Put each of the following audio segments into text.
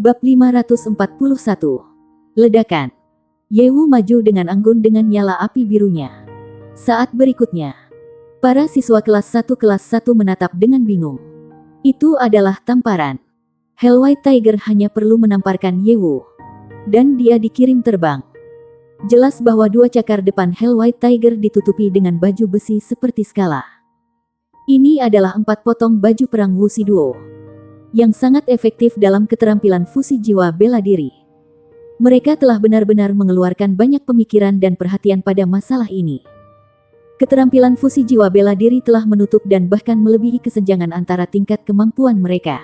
Bab 541. Ledakan. Yewu maju dengan anggun dengan nyala api birunya. Saat berikutnya, para siswa kelas 1 menatap dengan bingung. Itu adalah tamparan. Hell White Tiger hanya perlu menamparkan Yewu, dan dia dikirim terbang. Jelas bahwa dua cakar depan Hell White Tiger ditutupi dengan baju besi seperti skala. Ini adalah 4 potong baju perang Wusiduo yang sangat efektif dalam keterampilan fusi jiwa bela diri. Mereka telah benar-benar mengeluarkan banyak pemikiran dan perhatian pada masalah ini. Keterampilan fusi jiwa bela diri telah menutup dan bahkan melebihi kesenjangan antara tingkat kemampuan mereka.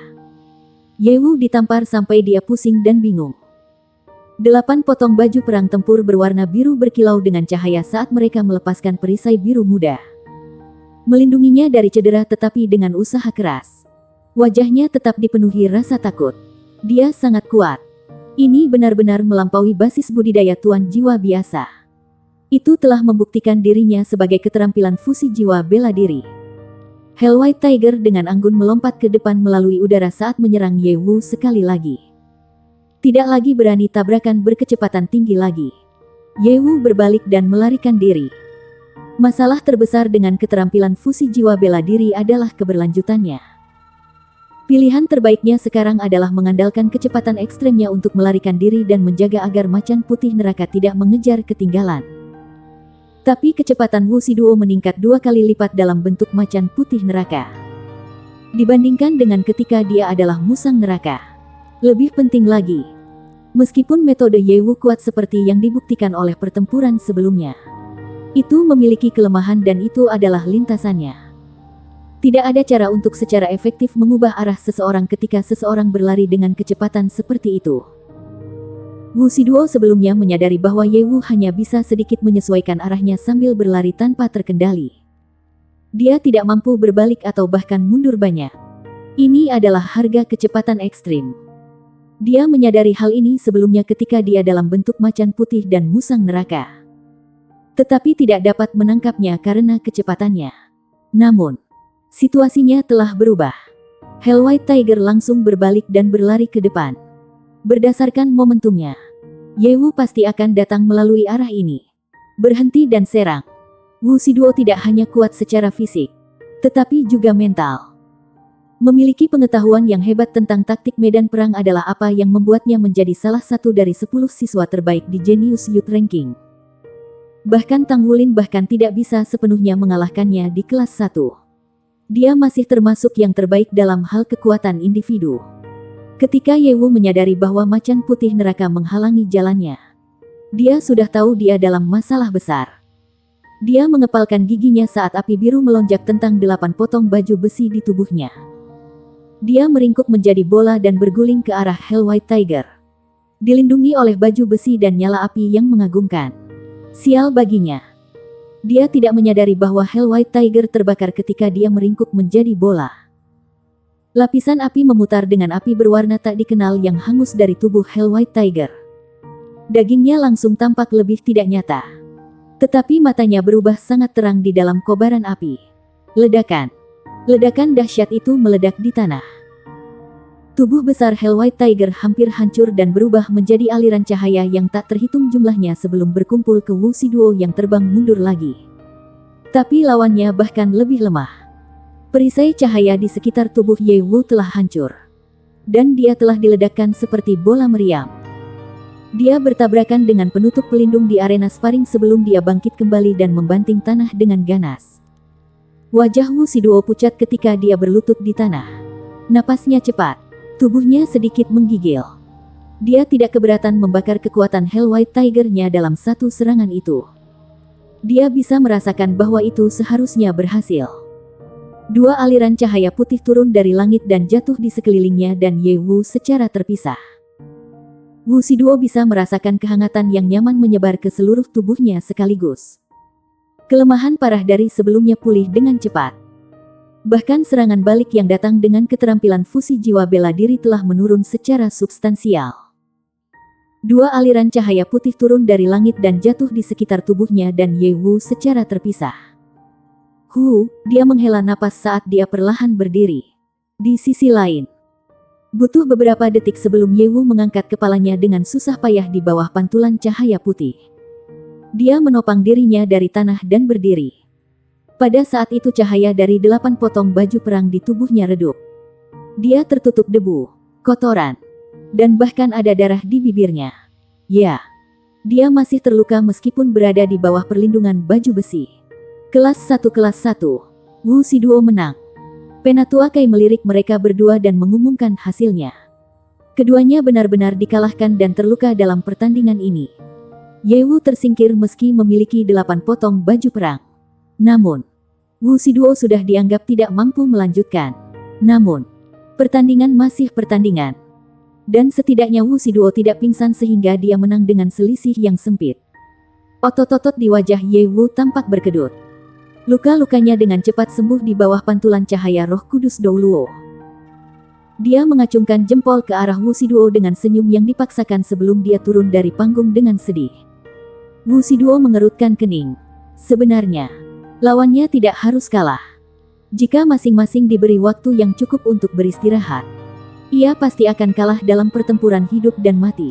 Yewu ditampar sampai dia pusing dan bingung. 8 potong baju perang tempur berwarna biru berkilau dengan cahaya saat mereka melepaskan perisai biru muda. Melindunginya dari cedera tetapi dengan usaha keras. Wajahnya tetap dipenuhi rasa takut. Dia sangat kuat. Ini benar-benar melampaui basis budidaya tuan jiwa biasa. Itu telah membuktikan dirinya sebagai keterampilan fusi jiwa bela diri. Hell White Tiger dengan anggun melompat ke depan melalui udara saat menyerang Yewu sekali lagi. Tidak lagi berani tabrakan berkecepatan tinggi lagi. Yewu berbalik dan melarikan diri. Masalah terbesar dengan keterampilan fusi jiwa bela diri adalah keberlanjutannya. Pilihan terbaiknya sekarang adalah mengandalkan kecepatan ekstremnya untuk melarikan diri dan menjaga agar macan putih neraka tidak mengejar ketinggalan. Tapi kecepatan Wusiduo meningkat 2 kali lipat dalam bentuk macan putih neraka. Dibandingkan dengan ketika dia adalah musang neraka. Lebih penting lagi, meskipun metode Yewu kuat seperti yang dibuktikan oleh pertempuran sebelumnya, itu memiliki kelemahan dan itu adalah lintasannya. Tidak ada cara untuk secara efektif mengubah arah seseorang ketika seseorang berlari dengan kecepatan seperti itu. Wusiduo sebelumnya menyadari bahwa Yewu hanya bisa sedikit menyesuaikan arahnya sambil berlari tanpa terkendali. Dia tidak mampu berbalik atau bahkan mundur banyak. Ini adalah harga kecepatan ekstrim. Dia menyadari hal ini sebelumnya ketika dia dalam bentuk macan putih dan musang neraka. Tetapi tidak dapat menangkapnya karena kecepatannya. Namun, situasinya telah berubah. Hell White Tiger langsung berbalik dan berlari ke depan. Berdasarkan momentumnya, Yewu pasti akan datang melalui arah ini. Berhenti dan serang. Wusiduo tidak hanya kuat secara fisik, tetapi juga mental. Memiliki pengetahuan yang hebat tentang taktik medan perang adalah apa yang membuatnya menjadi salah satu dari 10 siswa terbaik di Genius Youth Ranking. Bahkan Tang Wulin bahkan tidak bisa sepenuhnya mengalahkannya di kelas 1. Dia masih termasuk yang terbaik dalam hal kekuatan individu. Ketika Yewu menyadari bahwa macan putih neraka menghalangi jalannya, dia sudah tahu dia dalam masalah besar. Dia mengepalkan giginya saat api biru melonjak tentang 8 potong baju besi di tubuhnya. Dia meringkuk menjadi bola dan berguling ke arah Hell White Tiger. Dilindungi oleh baju besi dan nyala api yang mengagumkan. Sial baginya. Dia tidak menyadari bahwa Hell White Tiger terbakar ketika dia meringkuk menjadi bola. Lapisan api memutar dengan api berwarna tak dikenal yang hangus dari tubuh Hell White Tiger. Dagingnya langsung tampak lebih tidak nyata. Tetapi matanya berubah sangat terang di dalam kobaran api. Ledakan. Ledakan dahsyat itu meledak di tanah. Tubuh besar Hell White Tiger hampir hancur dan berubah menjadi aliran cahaya yang tak terhitung jumlahnya sebelum berkumpul ke Wusiduo yang terbang mundur lagi. Tapi lawannya bahkan lebih lemah. Perisai cahaya di sekitar tubuh Yewu telah hancur. Dan dia telah diledakkan seperti bola meriam. Dia bertabrakan dengan penutup pelindung di arena sparring sebelum dia bangkit kembali dan membanting tanah dengan ganas. Wajah Wusiduo pucat ketika dia berlutut di tanah. Napasnya cepat. Tubuhnya sedikit menggigil. Dia tidak keberatan membakar kekuatan Hell White Tiger-nya dalam satu serangan itu. Dia bisa merasakan bahwa itu seharusnya berhasil. 2 aliran cahaya putih turun dari langit dan jatuh di sekelilingnya dan Yewu secara terpisah. Wusiduo bisa merasakan kehangatan yang nyaman menyebar ke seluruh tubuhnya sekaligus. Kelemahan parah dari sebelumnya pulih dengan cepat. Bahkan serangan balik yang datang dengan keterampilan fusi jiwa bela diri telah menurun secara substansial. 2 aliran cahaya putih turun dari langit dan jatuh di sekitar tubuhnya dan Yewu secara terpisah. Dia menghela napas saat dia perlahan berdiri. Di sisi lain, Butuh beberapa detik sebelum Yewu mengangkat kepalanya dengan susah payah di bawah pantulan cahaya putih. Dia menopang dirinya dari tanah dan berdiri. Pada saat itu cahaya dari 8 potong baju perang di tubuhnya redup. Dia tertutup debu, kotoran, dan bahkan ada darah di bibirnya. Ya, dia masih terluka meskipun berada di bawah perlindungan baju besi. Kelas 1 Wu Shiduo menang. Penatua Kai melirik mereka berdua dan mengumumkan hasilnya. Keduanya benar-benar dikalahkan dan terluka dalam pertandingan ini. Yewu tersingkir meski memiliki 8 potong baju perang. Namun, Wu Shiduo sudah dianggap tidak mampu melanjutkan. Namun, pertandingan masih pertandingan. Dan setidaknya Wu Shiduo tidak pingsan sehingga dia menang dengan selisih yang sempit. Otot-otot di wajah Yewu tampak berkedut. Luka-lukanya dengan cepat sembuh di bawah pantulan cahaya Roh Kudus Douluo. Dia mengacungkan jempol ke arah Wu Shiduo dengan senyum yang dipaksakan sebelum dia turun dari panggung dengan sedih. Wu Shiduo mengerutkan kening. Sebenarnya, lawannya tidak harus kalah. Jika masing-masing diberi waktu yang cukup untuk beristirahat, ia pasti akan kalah dalam pertempuran hidup dan mati.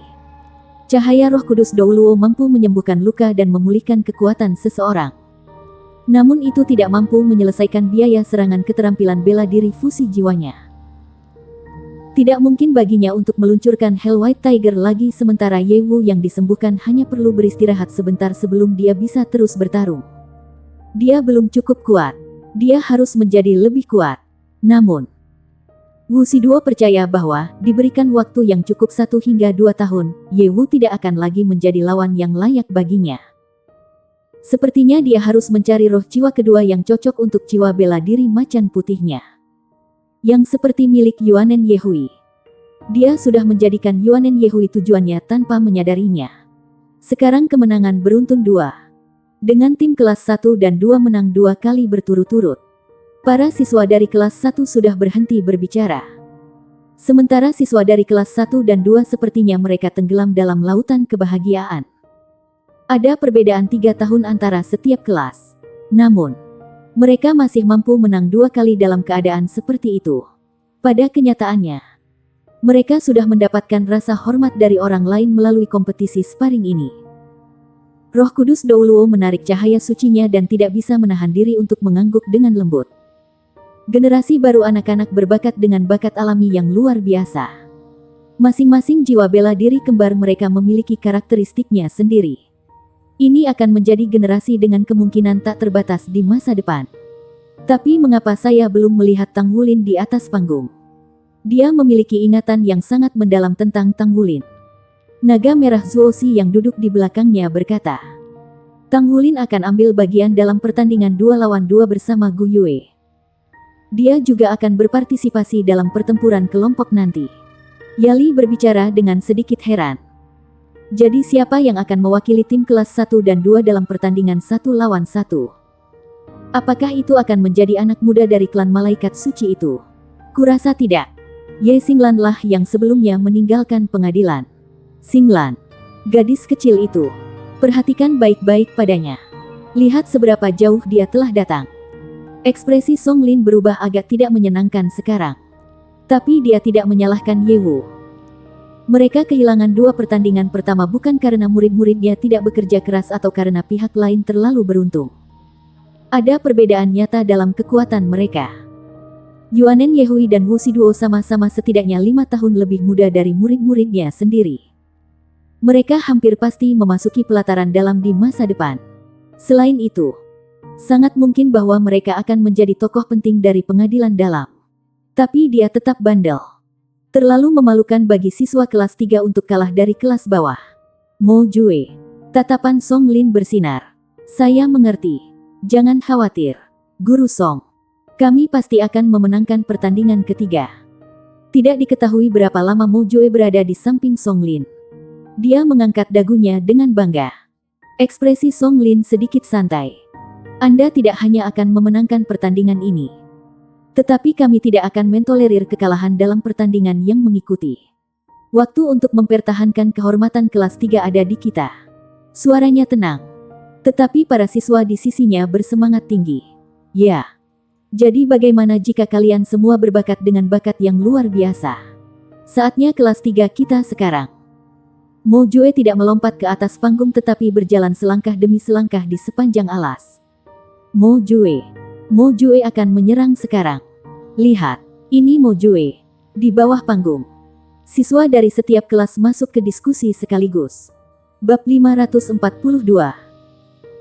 Cahaya Roh Kudus Douluo mampu menyembuhkan luka dan memulihkan kekuatan seseorang. Namun itu tidak mampu menyelesaikan biaya serangan keterampilan bela diri fusi jiwanya. Tidak mungkin baginya untuk meluncurkan Hell White Tiger lagi sementara Yewu yang disembuhkan hanya perlu beristirahat sebentar sebelum dia bisa terus bertarung. Dia belum cukup kuat. Dia harus menjadi lebih kuat. Namun, Wu Shiduo percaya bahwa diberikan waktu yang cukup 1 hingga 2 tahun, Yewu tidak akan lagi menjadi lawan yang layak baginya. Sepertinya dia harus mencari roh jiwa kedua yang cocok untuk jiwa bela diri macan putihnya. Yang seperti milik Yuanen Yehui. Dia sudah menjadikan Yuanen Yehui tujuannya tanpa menyadarinya. Sekarang kemenangan beruntun 2. Dengan tim kelas 1 dan 2 menang 2 kali berturut-turut. Para siswa dari kelas 1 sudah berhenti berbicara. Sementara siswa dari kelas 1 dan 2 sepertinya mereka tenggelam dalam lautan kebahagiaan. Ada perbedaan 3 tahun antara setiap kelas. Namun, mereka masih mampu menang 2 kali dalam keadaan seperti itu. Pada kenyataannya, mereka sudah mendapatkan rasa hormat dari orang lain melalui kompetisi sparring ini. Roh Kudus Douluo menarik cahaya sucinya dan tidak bisa menahan diri untuk mengangguk dengan lembut. Generasi baru anak-anak berbakat dengan bakat alami yang luar biasa. Masing-masing jiwa bela diri kembar mereka memiliki karakteristiknya sendiri. Ini akan menjadi generasi dengan kemungkinan tak terbatas di masa depan. Tapi mengapa saya belum melihat Tang Wulin di atas panggung? Dia memiliki ingatan yang sangat mendalam tentang Tang Wulin. Naga merah Zuoxi yang duduk di belakangnya berkata, Tang Wulin akan ambil bagian dalam pertandingan 2 lawan 2 bersama Gu Yue. Dia juga akan berpartisipasi dalam pertempuran kelompok nanti. Yali berbicara dengan sedikit heran. Jadi siapa yang akan mewakili tim kelas 1 dan 2 dalam pertandingan 1 lawan 1? Apakah itu akan menjadi anak muda dari klan malaikat suci itu? Kurasa tidak. Ye Xinglan lah yang sebelumnya meninggalkan pengadilan. Xinglan, gadis kecil itu. Perhatikan baik-baik padanya. Lihat seberapa jauh dia telah datang. Ekspresi Song Lin berubah agak tidak menyenangkan sekarang. Tapi dia tidak menyalahkan Yewu. Mereka kehilangan 2 pertandingan pertama bukan karena murid-muridnya tidak bekerja keras atau karena pihak lain terlalu beruntung. Ada perbedaan nyata dalam kekuatan mereka. Yuanen Yehui dan Wu Shiduo sama-sama setidaknya 5 tahun lebih muda dari murid-muridnya sendiri. Mereka hampir pasti memasuki pelataran dalam di masa depan. Selain itu, sangat mungkin bahwa mereka akan menjadi tokoh penting dari pengadilan dalam. Tapi dia tetap bandel. Terlalu memalukan bagi siswa kelas 3 untuk kalah dari kelas bawah. Mo Jue. Tatapan Song Lin bersinar. Saya mengerti. Jangan khawatir. Guru Song. Kami pasti akan memenangkan pertandingan ketiga. Tidak diketahui berapa lama Mo Jue berada di samping Song Lin. Dia mengangkat dagunya dengan bangga. Ekspresi Song Lin sedikit santai. Anda tidak hanya akan memenangkan pertandingan ini. Tetapi kami tidak akan mentolerir kekalahan dalam pertandingan yang mengikuti. Waktu untuk mempertahankan kehormatan kelas 3 ada di kita. Suaranya tenang. Tetapi para siswa di sisinya bersemangat tinggi. Ya. Jadi bagaimana jika kalian semua berbakat dengan bakat yang luar biasa? Saatnya kelas 3 kita sekarang. Mo Jue tidak melompat ke atas panggung tetapi berjalan selangkah demi selangkah di sepanjang alas. Mo Jue akan menyerang sekarang. Lihat, ini Mo Jue. Di bawah panggung. Siswa dari setiap kelas masuk ke diskusi sekaligus. Bab 542.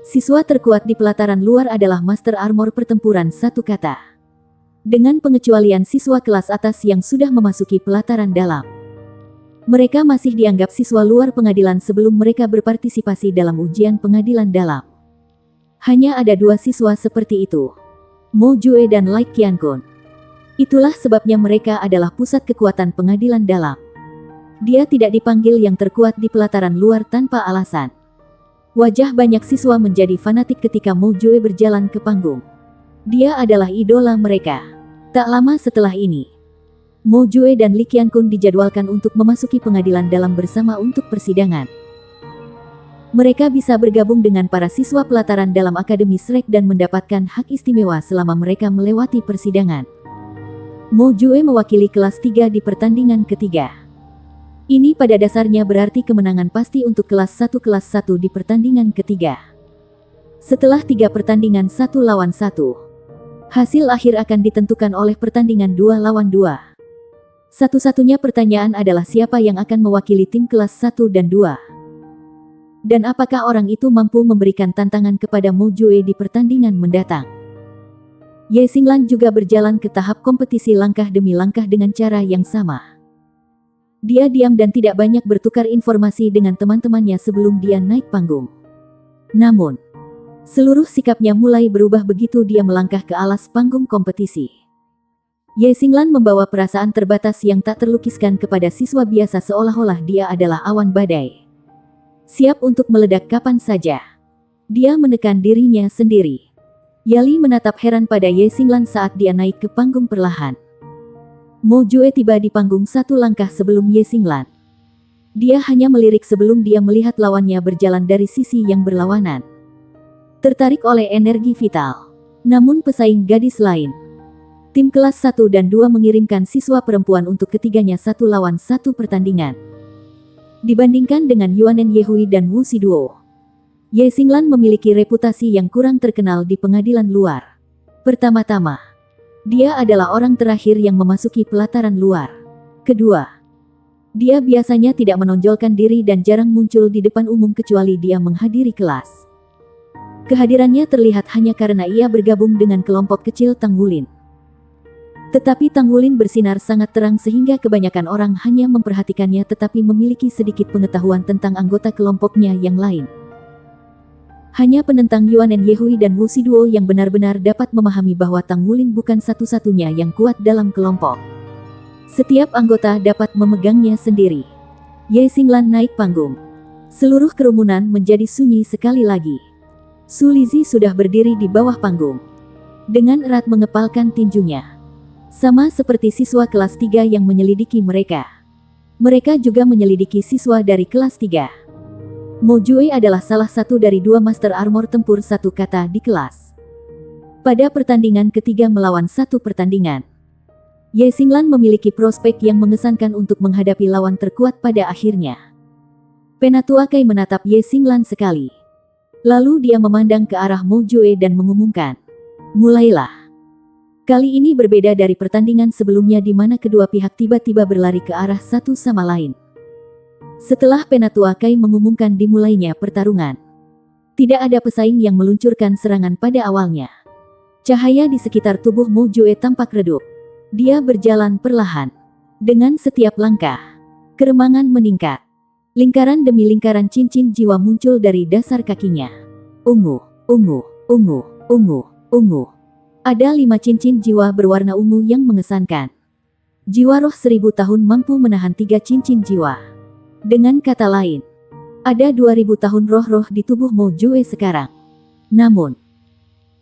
Siswa terkuat di pelataran luar adalah Master Armor Pertempuran satu kata. Dengan pengecualian siswa kelas atas yang sudah memasuki pelataran dalam. Mereka masih dianggap siswa luar pengadilan sebelum mereka berpartisipasi dalam ujian pengadilan dalam. Hanya ada 2 siswa seperti itu. Mo Jue dan Lai Qiankun. Itulah sebabnya mereka adalah pusat kekuatan pengadilan dalam. Dia tidak dipanggil yang terkuat di pelataran luar tanpa alasan. Wajah banyak siswa menjadi fanatik ketika Mo Jue berjalan ke panggung. Dia adalah idola mereka. Tak lama setelah ini, Mo Jue dan Li Qiankun dijadwalkan untuk memasuki pengadilan dalam bersama untuk persidangan. Mereka bisa bergabung dengan para siswa pelataran dalam Akademi Shrek dan mendapatkan hak istimewa selama mereka melewati persidangan. Mo Jue mewakili kelas 3 di pertandingan ketiga. Ini pada dasarnya berarti kemenangan pasti untuk kelas 1 di pertandingan ketiga. Setelah 3 pertandingan 1 lawan 1, hasil akhir akan ditentukan oleh pertandingan 2 lawan 2. Satu-satunya pertanyaan adalah siapa yang akan mewakili tim kelas 1 dan 2. Dan apakah orang itu mampu memberikan tantangan kepada Mo Jue di pertandingan mendatang. Ye Xinglan juga berjalan ke tahap kompetisi langkah demi langkah dengan cara yang sama. Dia diam dan tidak banyak bertukar informasi dengan teman-temannya sebelum dia naik panggung. Namun, seluruh sikapnya mulai berubah begitu dia melangkah ke alas panggung kompetisi. Ye Xinglan membawa perasaan terbatas yang tak terlukiskan kepada siswa biasa seolah-olah dia adalah awan badai. Siap untuk meledak kapan saja. Dia menekan dirinya sendiri. Yali menatap heran pada Ye Xinglan saat dia naik ke panggung perlahan. Mo Jue tiba di panggung 1 langkah sebelum Ye Xinglan. Dia hanya melirik sebelum dia melihat lawannya berjalan dari sisi yang berlawanan. Tertarik oleh energi vital. Namun pesaing gadis lain. Tim kelas 1 dan 2 mengirimkan siswa perempuan untuk ketiganya 1 lawan 1 pertandingan. Dibandingkan dengan Yuanen Yehui dan Wu Siduo, Ye Xinglan memiliki reputasi yang kurang terkenal di pengadilan luar. Pertama-tama, dia adalah orang terakhir yang memasuki pelataran luar. Kedua, dia biasanya tidak menonjolkan diri dan jarang muncul di depan umum kecuali dia menghadiri kelas. Kehadirannya terlihat hanya karena ia bergabung dengan kelompok kecil Tanggulin. Tetapi Tanggulin bersinar sangat terang sehingga kebanyakan orang hanya memperhatikannya tetapi memiliki sedikit pengetahuan tentang anggota kelompoknya yang lain. Hanya penentang Yuanen Yehui dan Wu Siduo yang benar-benar dapat memahami bahwa Tanggulin bukan satu-satunya yang kuat dalam kelompok. Setiap anggota dapat memegangnya sendiri. Ye Xinglan naik panggung. Seluruh kerumunan menjadi sunyi sekali lagi. Su Lizi sudah berdiri di bawah panggung. Dengan erat mengepalkan tinjunya. Sama seperti siswa kelas 3 yang menyelidiki mereka. Mereka juga menyelidiki siswa dari kelas 3. Mo Jue adalah salah satu dari 2 Master Armor Tempur satu kata di kelas. Pada pertandingan ketiga melawan 1 pertandingan, Ye Xinglan memiliki prospek yang mengesankan untuk menghadapi lawan terkuat pada akhirnya. Penatua Kai menatap Ye Xinglan sekali. Lalu dia memandang ke arah Mo Jue dan mengumumkan, "Mulailah." Kali ini berbeda dari pertandingan sebelumnya di mana kedua pihak tiba-tiba berlari ke arah satu sama lain. Setelah Penatua Kai mengumumkan dimulainya pertarungan, tidak ada pesaing yang meluncurkan serangan pada awalnya. Cahaya di sekitar tubuh Mo Jue tampak redup. Dia berjalan perlahan. Dengan setiap langkah, keremangan meningkat. Lingkaran demi lingkaran cincin jiwa muncul dari dasar kakinya. Ungu, ungu, ungu, ungu, ungu. Ada 5 cincin jiwa berwarna ungu yang mengesankan. Jiwa roh 1000 tahun mampu menahan 3 cincin jiwa. Dengan kata lain, ada 2000 tahun roh-roh di tubuh Mo Jue sekarang. Namun,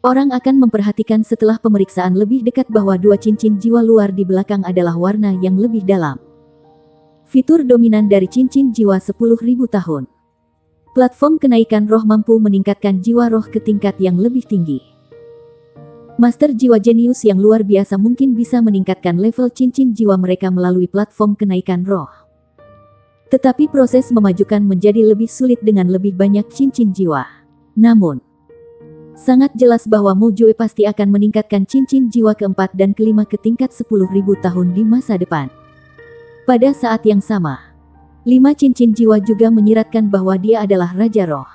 orang akan memperhatikan setelah pemeriksaan lebih dekat bahwa 2 cincin jiwa luar di belakang adalah warna yang lebih dalam. Fitur dominan dari cincin jiwa 10.000 tahun. Platform kenaikan roh mampu meningkatkan jiwa roh ke tingkat yang lebih tinggi. Master jiwa jenius yang luar biasa mungkin bisa meningkatkan level cincin jiwa mereka melalui platform kenaikan roh. Tetapi proses memajukan menjadi lebih sulit dengan lebih banyak cincin jiwa. Namun, sangat jelas bahwa Mo Jue pasti akan meningkatkan cincin jiwa keempat dan kelima ke tingkat 10.000 tahun di masa depan. Pada saat yang sama, 5 cincin jiwa juga menyiratkan bahwa dia adalah Raja Roh.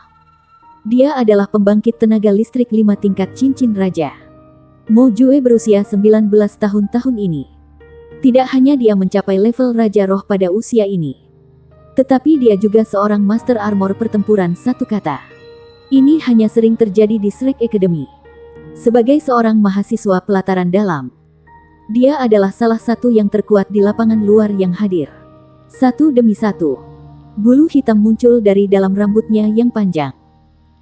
Dia adalah pembangkit tenaga listrik 5 tingkat cincin raja. Mo Jue berusia 19 tahun ini. Tidak hanya dia mencapai level Raja Roh pada usia ini, tetapi dia juga seorang Master Armor pertempuran satu kata. Ini hanya sering terjadi di Shrek Academy. Sebagai seorang mahasiswa pelataran dalam, dia adalah salah satu yang terkuat di lapangan luar yang hadir. Satu demi satu, bulu hitam muncul dari dalam rambutnya yang panjang.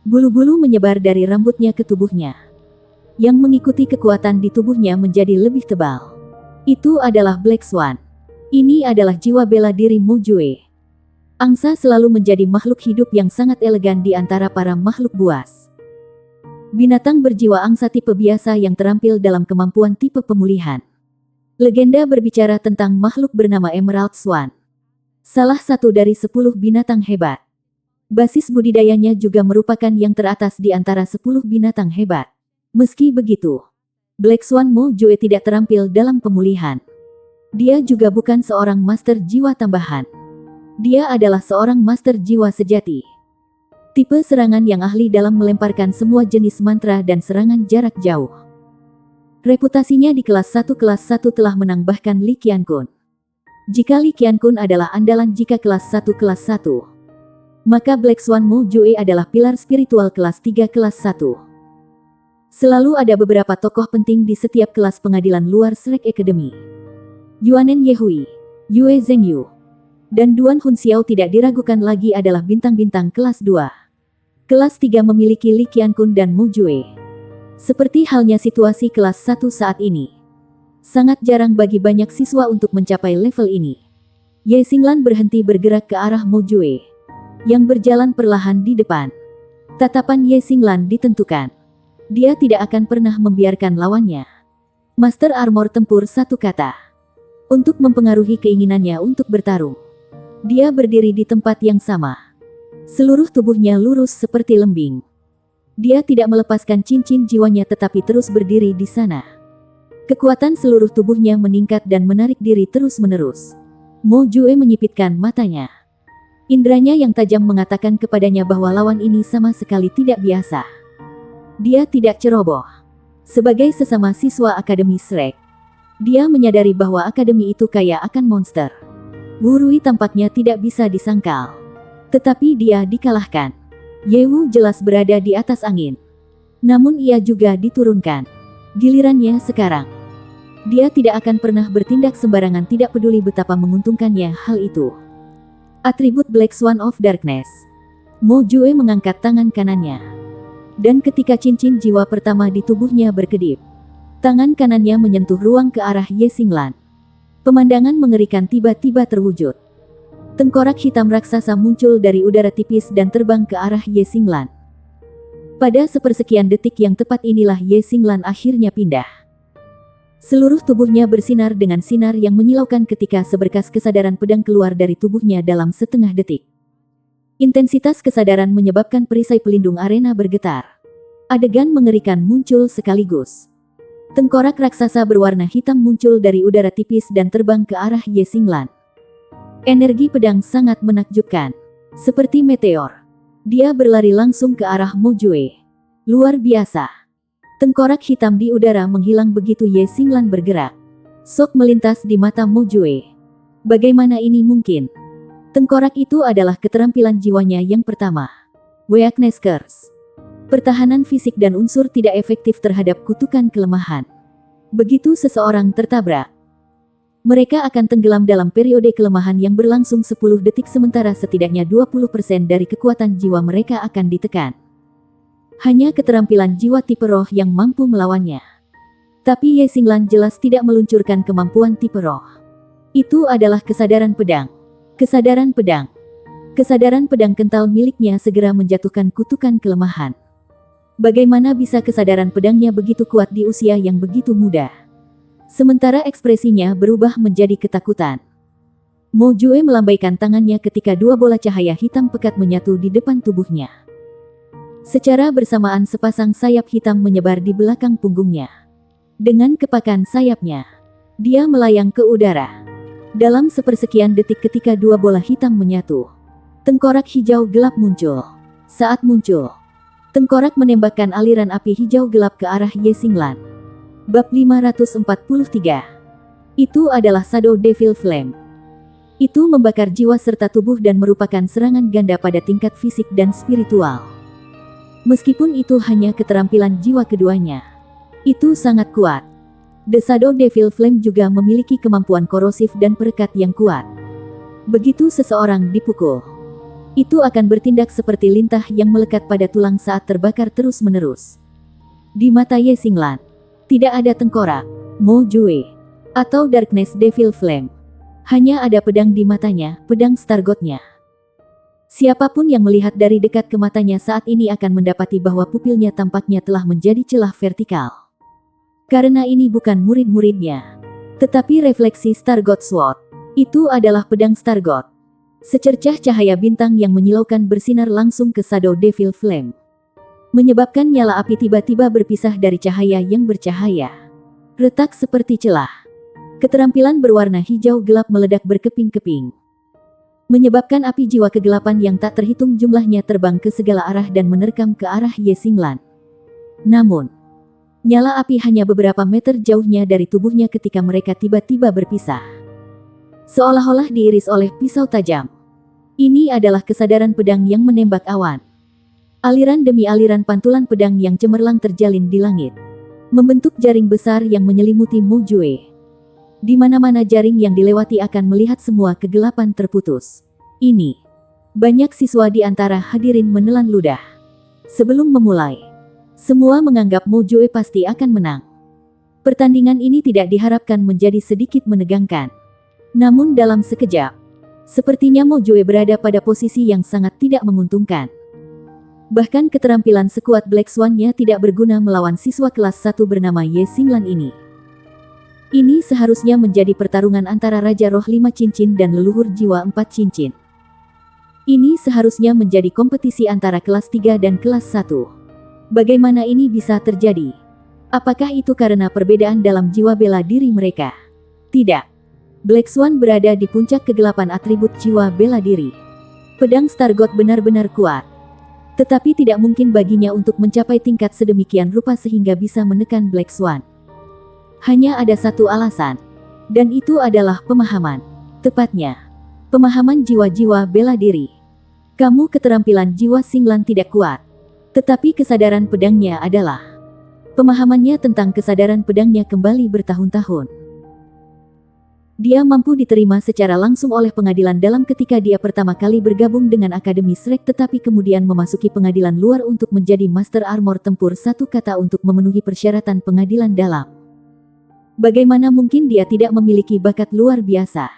Bulu-bulu menyebar dari rambutnya ke tubuhnya, yang mengikuti kekuatan di tubuhnya menjadi lebih tebal. Itu adalah Black Swan. Ini adalah jiwa bela diri Mo Jue. Angsa selalu menjadi makhluk hidup yang sangat elegan di antara para makhluk buas. Binatang berjiwa angsa tipe biasa yang terampil dalam kemampuan tipe pemulihan. Legenda berbicara tentang makhluk bernama Emerald Swan. Salah satu dari 10 binatang hebat. Basis budidayanya juga merupakan yang teratas di antara 10 binatang hebat. Meski begitu, Black Swan Mo Jue tidak terampil dalam pemulihan. Dia juga bukan seorang master jiwa tambahan. Dia adalah seorang master jiwa sejati. Tipe serangan yang ahli dalam melemparkan semua jenis mantra dan serangan jarak jauh. Reputasinya di kelas 1 telah menang bahkan Li Qiankun. Jika Li Qiankun adalah andalan jika kelas 1, maka Black Swan Mo Jue adalah pilar spiritual kelas 3 kelas 1. Selalu ada beberapa tokoh penting di setiap kelas pengadilan luar Shrek Academy. Yuanen Yehui, Yue Zhengyu, dan Duan Hunxiao tidak diragukan lagi adalah bintang-bintang kelas 2. Kelas 3 memiliki Li Qiankun dan Mo Jue. Seperti halnya situasi kelas 1 saat ini. Sangat jarang bagi banyak siswa untuk mencapai level ini. Ye Xinglan berhenti bergerak ke arah Mo Jue, yang berjalan perlahan di depan. Tatapan Ye Xinglan ditentukan. Dia tidak akan pernah membiarkan lawannya, Master Armor tempur satu kata, untuk mempengaruhi keinginannya untuk bertarung. Dia berdiri di tempat yang sama. Seluruh tubuhnya lurus seperti lembing. Dia tidak melepaskan cincin jiwanya tetapi terus berdiri di sana. Kekuatan seluruh tubuhnya meningkat dan menarik diri terus-menerus. Mo Jue menyipitkan matanya. Indranya yang tajam mengatakan kepadanya bahwa lawan ini sama sekali tidak biasa. Dia tidak ceroboh. Sebagai sesama siswa Akademi Shrek, dia menyadari bahwa akademi itu kaya akan monster. Wu Rui tampaknya tidak bisa disangkal. Tetapi dia dikalahkan. Ye Wu jelas berada di atas angin. Namun ia juga diturunkan. Gilirannya sekarang. Dia tidak akan pernah bertindak sembarangan, tidak peduli betapa menguntungkannya hal itu. Atribut Black Swan of Darkness. Mo Jue mengangkat tangan kanannya. Dan ketika cincin jiwa pertama di tubuhnya berkedip, tangan kanannya menyentuh ruang ke arah Ye Xinglan. Pemandangan mengerikan tiba-tiba terwujud. Tengkorak hitam raksasa muncul dari udara tipis dan terbang ke arah Ye Xinglan. Pada sepersekian detik yang tepat inilah Ye Xinglan akhirnya pindah. Seluruh tubuhnya bersinar dengan sinar yang menyilaukan ketika seberkas kesadaran pedang keluar dari tubuhnya dalam setengah detik. Intensitas kesadaran menyebabkan perisai pelindung arena bergetar. Adegan mengerikan muncul sekaligus. Tengkorak raksasa berwarna hitam muncul dari udara tipis dan terbang ke arah Ye Xinglan. Energi pedang sangat menakjubkan. Seperti meteor. Dia berlari langsung ke arah Mo Jue. Luar biasa. Tengkorak hitam di udara menghilang begitu Ye Xinglan bergerak. Sok melintas di mata Mo Jue. Bagaimana ini mungkin? Tengkorak itu adalah keterampilan jiwanya yang pertama. Weakness Curse. Pertahanan fisik dan unsur tidak efektif terhadap kutukan kelemahan. Begitu seseorang tertabrak, mereka akan tenggelam dalam periode kelemahan yang berlangsung 10 detik sementara setidaknya 20% dari kekuatan jiwa mereka akan ditekan. Hanya keterampilan jiwa tipe roh yang mampu melawannya. Tapi Ye Xinglan jelas tidak meluncurkan kemampuan tipe roh. Itu adalah kesadaran pedang. Kesadaran pedang. Kesadaran pedang kental miliknya segera menjatuhkan kutukan kelemahan. Bagaimana bisa kesadaran pedangnya begitu kuat di usia yang begitu muda? Sementara ekspresinya berubah menjadi ketakutan. Mo Jue melambaikan tangannya ketika dua bola cahaya hitam pekat menyatu di depan tubuhnya. Secara bersamaan sepasang sayap hitam menyebar di belakang punggungnya. Dengan kepakan sayapnya, dia melayang ke udara. Dalam sepersekian detik ketika dua bola hitam menyatu, tengkorak hijau gelap muncul. Saat muncul, tengkorak menembakkan aliran api hijau gelap ke arah Ye Xinglan. Bab 543. Itu adalah Shadow Devil Flame. Itu membakar jiwa serta tubuh dan merupakan serangan ganda pada tingkat fisik dan spiritual. Meskipun itu hanya keterampilan jiwa keduanya, itu sangat kuat. The Shadow Devil Flame juga memiliki kemampuan korosif dan perekat yang kuat. Begitu seseorang dipukul, itu akan bertindak seperti lintah yang melekat pada tulang saat terbakar terus-menerus. Di mata Ye Xinglan, tidak ada tengkorak, Mo Jue, atau Darkness Devil Flame. Hanya ada pedang di matanya, pedang Stargotnya. Siapapun yang melihat dari dekat ke matanya saat ini akan mendapati bahwa pupilnya tampaknya telah menjadi celah vertikal. Karena ini bukan murid-muridnya, tetapi refleksi Stargot Sword. Itu adalah pedang Stargot. Secercah cahaya bintang yang menyilaukan bersinar langsung ke Shadow Devil Flame, menyebabkan nyala api tiba-tiba berpisah dari cahaya yang bercahaya. Retak seperti celah. Keterampilan berwarna hijau gelap meledak berkeping-keping, menyebabkan api jiwa kegelapan yang tak terhitung jumlahnya terbang ke segala arah dan menerkam ke arah Ye Xinglan. Namun, nyala api hanya beberapa meter jauhnya dari tubuhnya ketika mereka tiba-tiba berpisah. Seolah-olah diiris oleh pisau tajam. Ini adalah kesadaran pedang yang menembak awan. Aliran demi aliran pantulan pedang yang cemerlang terjalin di langit, membentuk jaring besar yang menyelimuti Mo Jue. Di mana-mana jaring yang dilewati akan melihat semua kegelapan terputus. Ini. Banyak siswa di antara hadirin menelan ludah. Sebelum memulai, semua menganggap Mo Jue pasti akan menang. Pertandingan ini tidak diharapkan menjadi sedikit menegangkan. Namun dalam sekejap, sepertinya Mo Jue berada pada posisi yang sangat tidak menguntungkan. Bahkan keterampilan sekuat Black Swan-nya tidak berguna melawan siswa kelas 1 bernama Ye Xinglan ini. Ini seharusnya menjadi pertarungan antara Raja Roh 5 Cincin dan Leluhur Jiwa 4 Cincin. Ini seharusnya menjadi kompetisi antara kelas 3 dan kelas 1. Bagaimana ini bisa terjadi? Apakah itu karena perbedaan dalam jiwa bela diri mereka? Tidak. Black Swan berada di puncak kegelapan atribut jiwa bela diri. Pedang Stargot benar-benar kuat. Tetapi tidak mungkin baginya untuk mencapai tingkat sedemikian rupa sehingga bisa menekan Black Swan. Hanya ada satu alasan. Dan itu adalah pemahaman. Tepatnya, pemahaman jiwa-jiwa bela diri. Kamu keterampilan jiwa Xinglan tidak kuat. Tetapi kesadaran pedangnya adalah. Pemahamannya tentang kesadaran pedangnya kembali bertahun-tahun. Dia mampu diterima secara langsung oleh pengadilan dalam ketika dia pertama kali bergabung dengan Akademi Shrek tetapi kemudian memasuki pengadilan luar untuk menjadi Master Armor Tempur, satu kata untuk memenuhi persyaratan pengadilan dalam. Bagaimana mungkin dia tidak memiliki bakat luar biasa?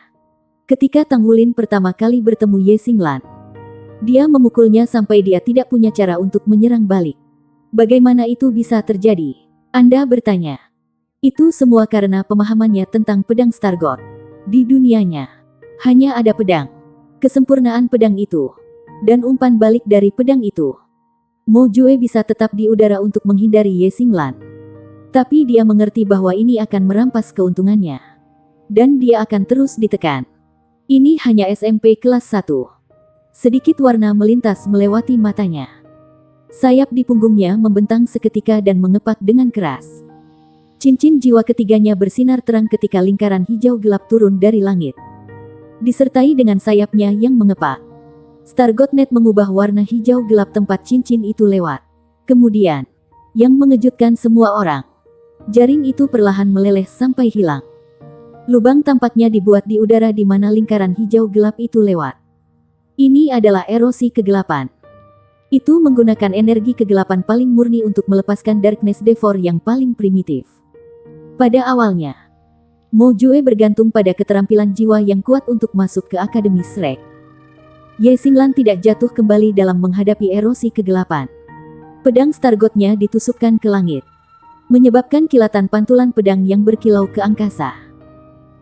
Ketika Tang Wulin pertama kali bertemu Ye Xinglan, dia memukulnya sampai dia tidak punya cara untuk menyerang balik. Bagaimana itu bisa terjadi? Anda bertanya. Itu semua karena pemahamannya tentang pedang Stargot. Di dunianya, hanya ada pedang. Kesempurnaan pedang itu. Dan umpan balik dari pedang itu. Mo Jue bisa tetap di udara untuk menghindari Ye Xinglan. Tapi dia mengerti bahwa ini akan merampas keuntungannya. Dan dia akan terus ditekan. Ini hanya SMP kelas 1. Sedikit warna melintas melewati matanya. Sayap di punggungnya membentang seketika dan mengepak dengan keras. Cincin jiwa ketiganya bersinar terang ketika lingkaran hijau gelap turun dari langit. Disertai dengan sayapnya yang mengepak. Stargotnet mengubah warna hijau gelap tempat cincin itu lewat. Kemudian, yang mengejutkan semua orang, jaring itu perlahan meleleh sampai hilang. Lubang tampaknya dibuat di udara di mana lingkaran hijau gelap itu lewat. Ini adalah erosi kegelapan. Itu menggunakan energi kegelapan paling murni untuk melepaskan Darkness Devor yang paling primitif. Pada awalnya, Mo Jue bergantung pada keterampilan jiwa yang kuat untuk masuk ke Akademi Shrek. Ye Xinglan tidak jatuh kembali dalam menghadapi erosi kegelapan. Pedang Stargotnya ditusukkan ke langit, menyebabkan kilatan pantulan pedang yang berkilau ke angkasa.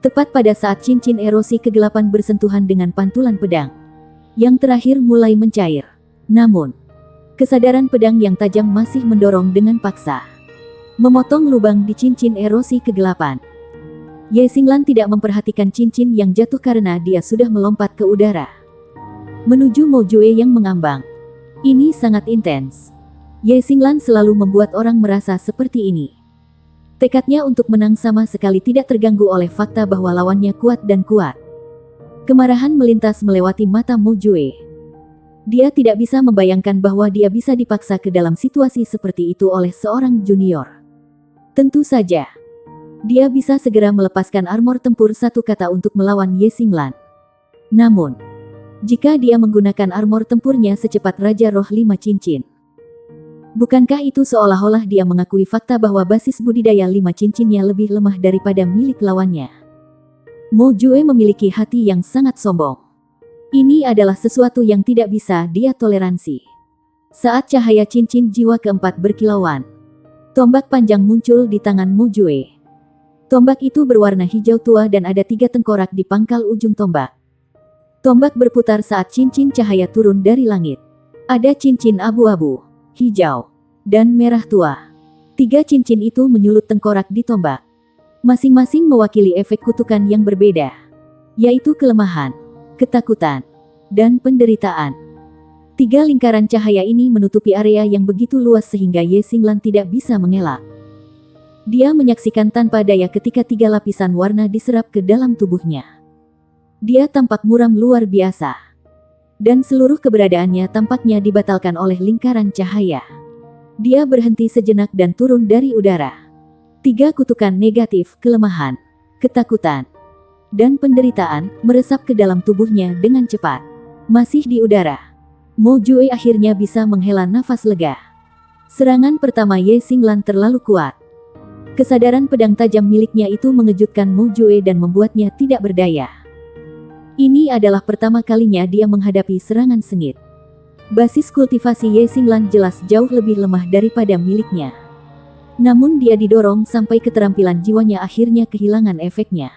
Tepat pada saat cincin erosi kegelapan bersentuhan dengan pantulan pedang, yang terakhir mulai mencair. Namun, kesadaran pedang yang tajam masih mendorong dengan paksa, memotong lubang di cincin erosi kegelapan. Ye Xinglan tidak memperhatikan cincin yang jatuh karena dia sudah melompat ke udara, menuju Mo Jue yang mengambang. Ini sangat intens. Ye Xinglan selalu membuat orang merasa seperti ini. Tekadnya untuk menang sama sekali tidak terganggu oleh fakta bahwa lawannya kuat dan kuat. Kemarahan melintas melewati mata Mo Jue. Dia tidak bisa membayangkan bahwa dia bisa dipaksa ke dalam situasi seperti itu oleh seorang junior. Tentu saja, dia bisa segera melepaskan armor tempur satu kata untuk melawan Ye Xinglan. Namun, jika dia menggunakan armor tempurnya secepat Raja Roh 5 Cincin, bukankah itu seolah-olah dia mengakui fakta bahwa basis budidaya 5 cincinnya lebih lemah daripada milik lawannya? Mo Jue memiliki hati yang sangat sombong. Ini adalah sesuatu yang tidak bisa dia toleransi. Saat cahaya cincin jiwa keempat berkilauan, tombak panjang muncul di tangan Mo Jue. Tombak itu berwarna hijau tua dan ada 3 tengkorak di pangkal ujung tombak. Tombak berputar saat cincin cahaya turun dari langit. Ada cincin abu-abu, hijau, dan merah tua. 3 cincin itu menyulut tengkorak di tombak. Masing-masing mewakili efek kutukan yang berbeda, yaitu kelemahan, ketakutan, dan penderitaan. 3 lingkaran cahaya ini menutupi area yang begitu luas sehingga Ye Xinglan tidak bisa mengelak. Dia menyaksikan tanpa daya ketika 3 lapisan warna diserap ke dalam tubuhnya. Dia tampak muram luar biasa, dan seluruh keberadaannya tampaknya dibatalkan oleh lingkaran cahaya. Dia berhenti sejenak dan turun dari udara. 3 kutukan negatif, kelemahan, ketakutan, dan penderitaan meresap ke dalam tubuhnya dengan cepat. Masih di udara, Mo Jue akhirnya bisa menghela nafas lega. Serangan pertama Ye Xinglan terlalu kuat. Kesadaran pedang tajam miliknya itu mengejutkan Mo Jue dan membuatnya tidak berdaya. Ini adalah pertama kalinya dia menghadapi serangan sengit. Basis kultivasi Ye Xinglan jelas jauh lebih lemah daripada miliknya. Namun dia didorong sampai keterampilan jiwanya akhirnya kehilangan efeknya.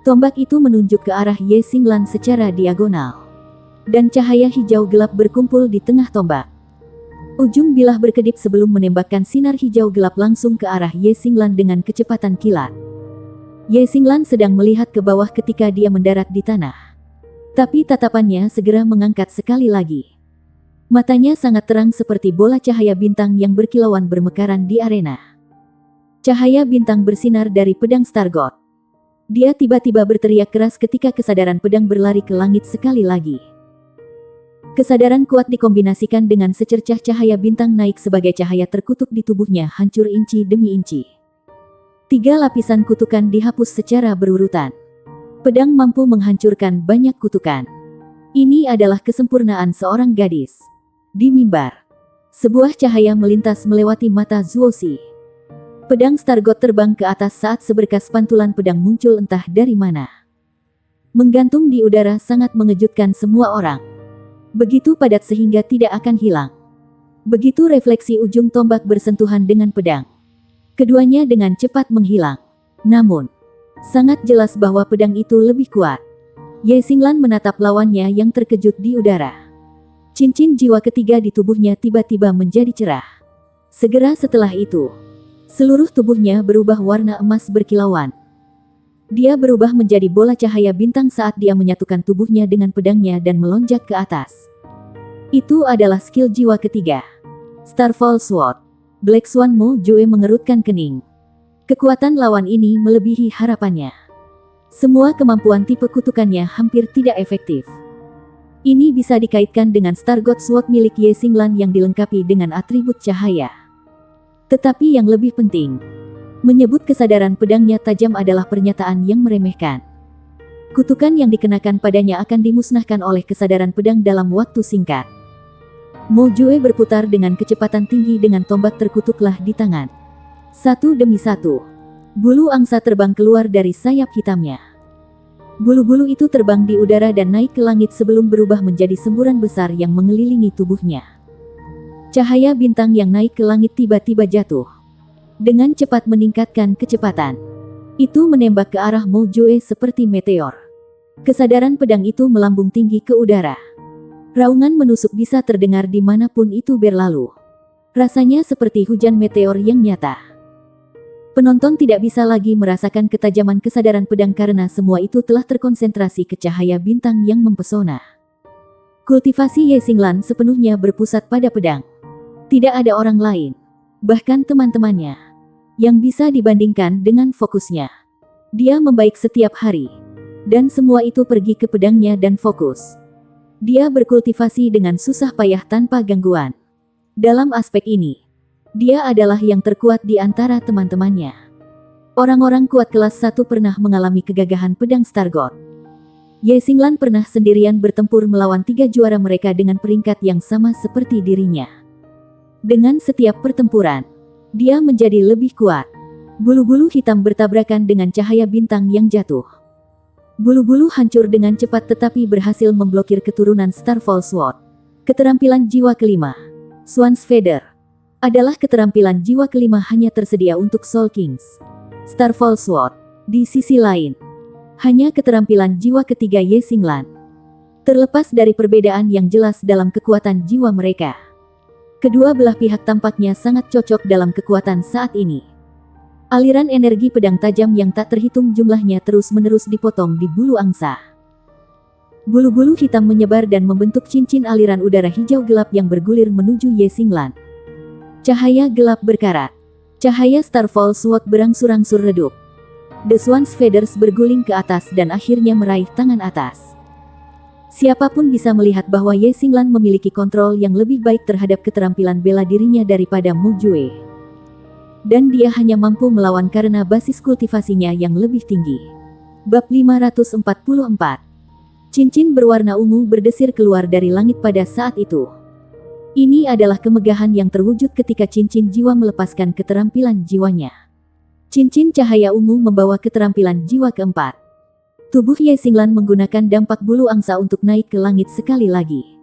Tombak itu menunjuk ke arah Ye Xinglan secara diagonal, dan cahaya hijau gelap berkumpul di tengah tombak. Ujung bilah berkedip sebelum menembakkan sinar hijau gelap langsung ke arah Ye Xinglan dengan kecepatan kilat. Ye Xinglan sedang melihat ke bawah ketika dia mendarat di tanah. Tapi tatapannya segera mengangkat sekali lagi. Matanya sangat terang seperti bola cahaya bintang yang berkilauan bermekaran di arena. Cahaya bintang bersinar dari pedang Stargot. Dia tiba-tiba berteriak keras ketika kesadaran pedang berlari ke langit sekali lagi. Kesadaran kuat dikombinasikan dengan secercah cahaya bintang naik sebagai cahaya terkutuk di tubuhnya hancur inci demi inci. 3 lapisan kutukan dihapus secara berurutan. Pedang mampu menghancurkan banyak kutukan. Ini adalah kesempurnaan seorang gadis. Di mimbar, sebuah cahaya melintas melewati mata Zuoxi. Pedang Stargot terbang ke atas saat seberkas pantulan pedang muncul entah dari mana. Menggantung di udara sangat mengejutkan semua orang. Begitu padat sehingga tidak akan hilang. Begitu refleksi ujung tombak bersentuhan dengan pedang, keduanya dengan cepat menghilang. Namun, sangat jelas bahwa pedang itu lebih kuat. Ye Xinglan menatap lawannya yang terkejut di udara. Cincin jiwa ketiga di tubuhnya tiba-tiba menjadi cerah. Segera setelah itu, seluruh tubuhnya berubah warna emas berkilauan. Dia berubah menjadi bola cahaya bintang saat dia menyatukan tubuhnya dengan pedangnya dan melonjak ke atas. Itu adalah skill jiwa ketiga. Starfall Sword. Black Swan. Mo Jue mengerutkan kening. Kekuatan lawan ini melebihi harapannya. Semua kemampuan tipe kutukannya hampir tidak efektif. Ini bisa dikaitkan dengan Stargot Sword milik Ye Xinglan yang dilengkapi dengan atribut cahaya. Tetapi yang lebih penting, menyebut kesadaran pedangnya tajam adalah pernyataan yang meremehkan. Kutukan yang dikenakan padanya akan dimusnahkan oleh kesadaran pedang dalam waktu singkat. Mo Jue berputar dengan kecepatan tinggi dengan tombak terkutuklah di tangan. Satu demi satu, bulu angsa terbang keluar dari sayap hitamnya. Bulu-bulu itu terbang di udara dan naik ke langit sebelum berubah menjadi semburan besar yang mengelilingi tubuhnya. Cahaya bintang yang naik ke langit tiba-tiba jatuh. Dengan cepat meningkatkan kecepatan. Itu menembak ke arah Mo Jue seperti meteor. Kesadaran pedang itu melambung tinggi ke udara. Raungan menusuk bisa terdengar dimanapun itu berlalu. Rasanya seperti hujan meteor yang nyata. Penonton tidak bisa lagi merasakan ketajaman kesadaran pedang karena semua itu telah terkonsentrasi ke cahaya bintang yang mempesona. Kultivasi Ye Xinglan sepenuhnya berpusat pada pedang. Tidak ada orang lain, bahkan teman-temannya, yang bisa dibandingkan dengan fokusnya. Dia membaik setiap hari, dan semua itu pergi ke pedangnya dan fokus. Dia berkultivasi dengan susah payah tanpa gangguan. Dalam aspek ini, dia adalah yang terkuat di antara teman-temannya. Orang-orang kuat kelas 1 pernah mengalami kegagahan pedang Star God. Ye Xinglan pernah sendirian bertempur melawan 3 juara mereka dengan peringkat yang sama seperti dirinya. Dengan setiap pertempuran, dia menjadi lebih kuat. Bulu-bulu hitam bertabrakan dengan cahaya bintang yang jatuh. Bulu-bulu hancur dengan cepat tetapi berhasil memblokir keturunan Starfall Sword. Keterampilan jiwa kelima, Swan's Feather, adalah keterampilan jiwa kelima hanya tersedia untuk Soul Kings. Starfall Sword, di sisi lain, hanya keterampilan jiwa ketiga Ye Xinglan. Terlepas dari perbedaan yang jelas dalam kekuatan jiwa mereka, kedua belah pihak tampaknya sangat cocok dalam kekuatan saat ini. Aliran energi pedang tajam yang tak terhitung jumlahnya terus-menerus dipotong di bulu angsa. Bulu-bulu hitam menyebar dan membentuk cincin aliran udara hijau gelap yang bergulir menuju Ye Xinglan. Cahaya gelap berkarat. Cahaya Starfall Sword berangsur-angsur redup. The Swan's Feathers berguling ke atas dan akhirnya meraih tangan atas. Siapapun bisa melihat bahwa Ye Xinglan memiliki kontrol yang lebih baik terhadap keterampilan bela dirinya daripada Mo Jue. Dan dia hanya mampu melawan karena basis kultivasinya yang lebih tinggi. Bab 544. Cincin berwarna ungu berdesir keluar dari langit pada saat itu. Ini adalah kemegahan yang terwujud ketika cincin jiwa melepaskan keterampilan jiwanya. Cincin cahaya ungu membawa keterampilan jiwa keempat. Tubuh Ye Xinglan menggunakan dampak bulu angsa untuk naik ke langit sekali lagi.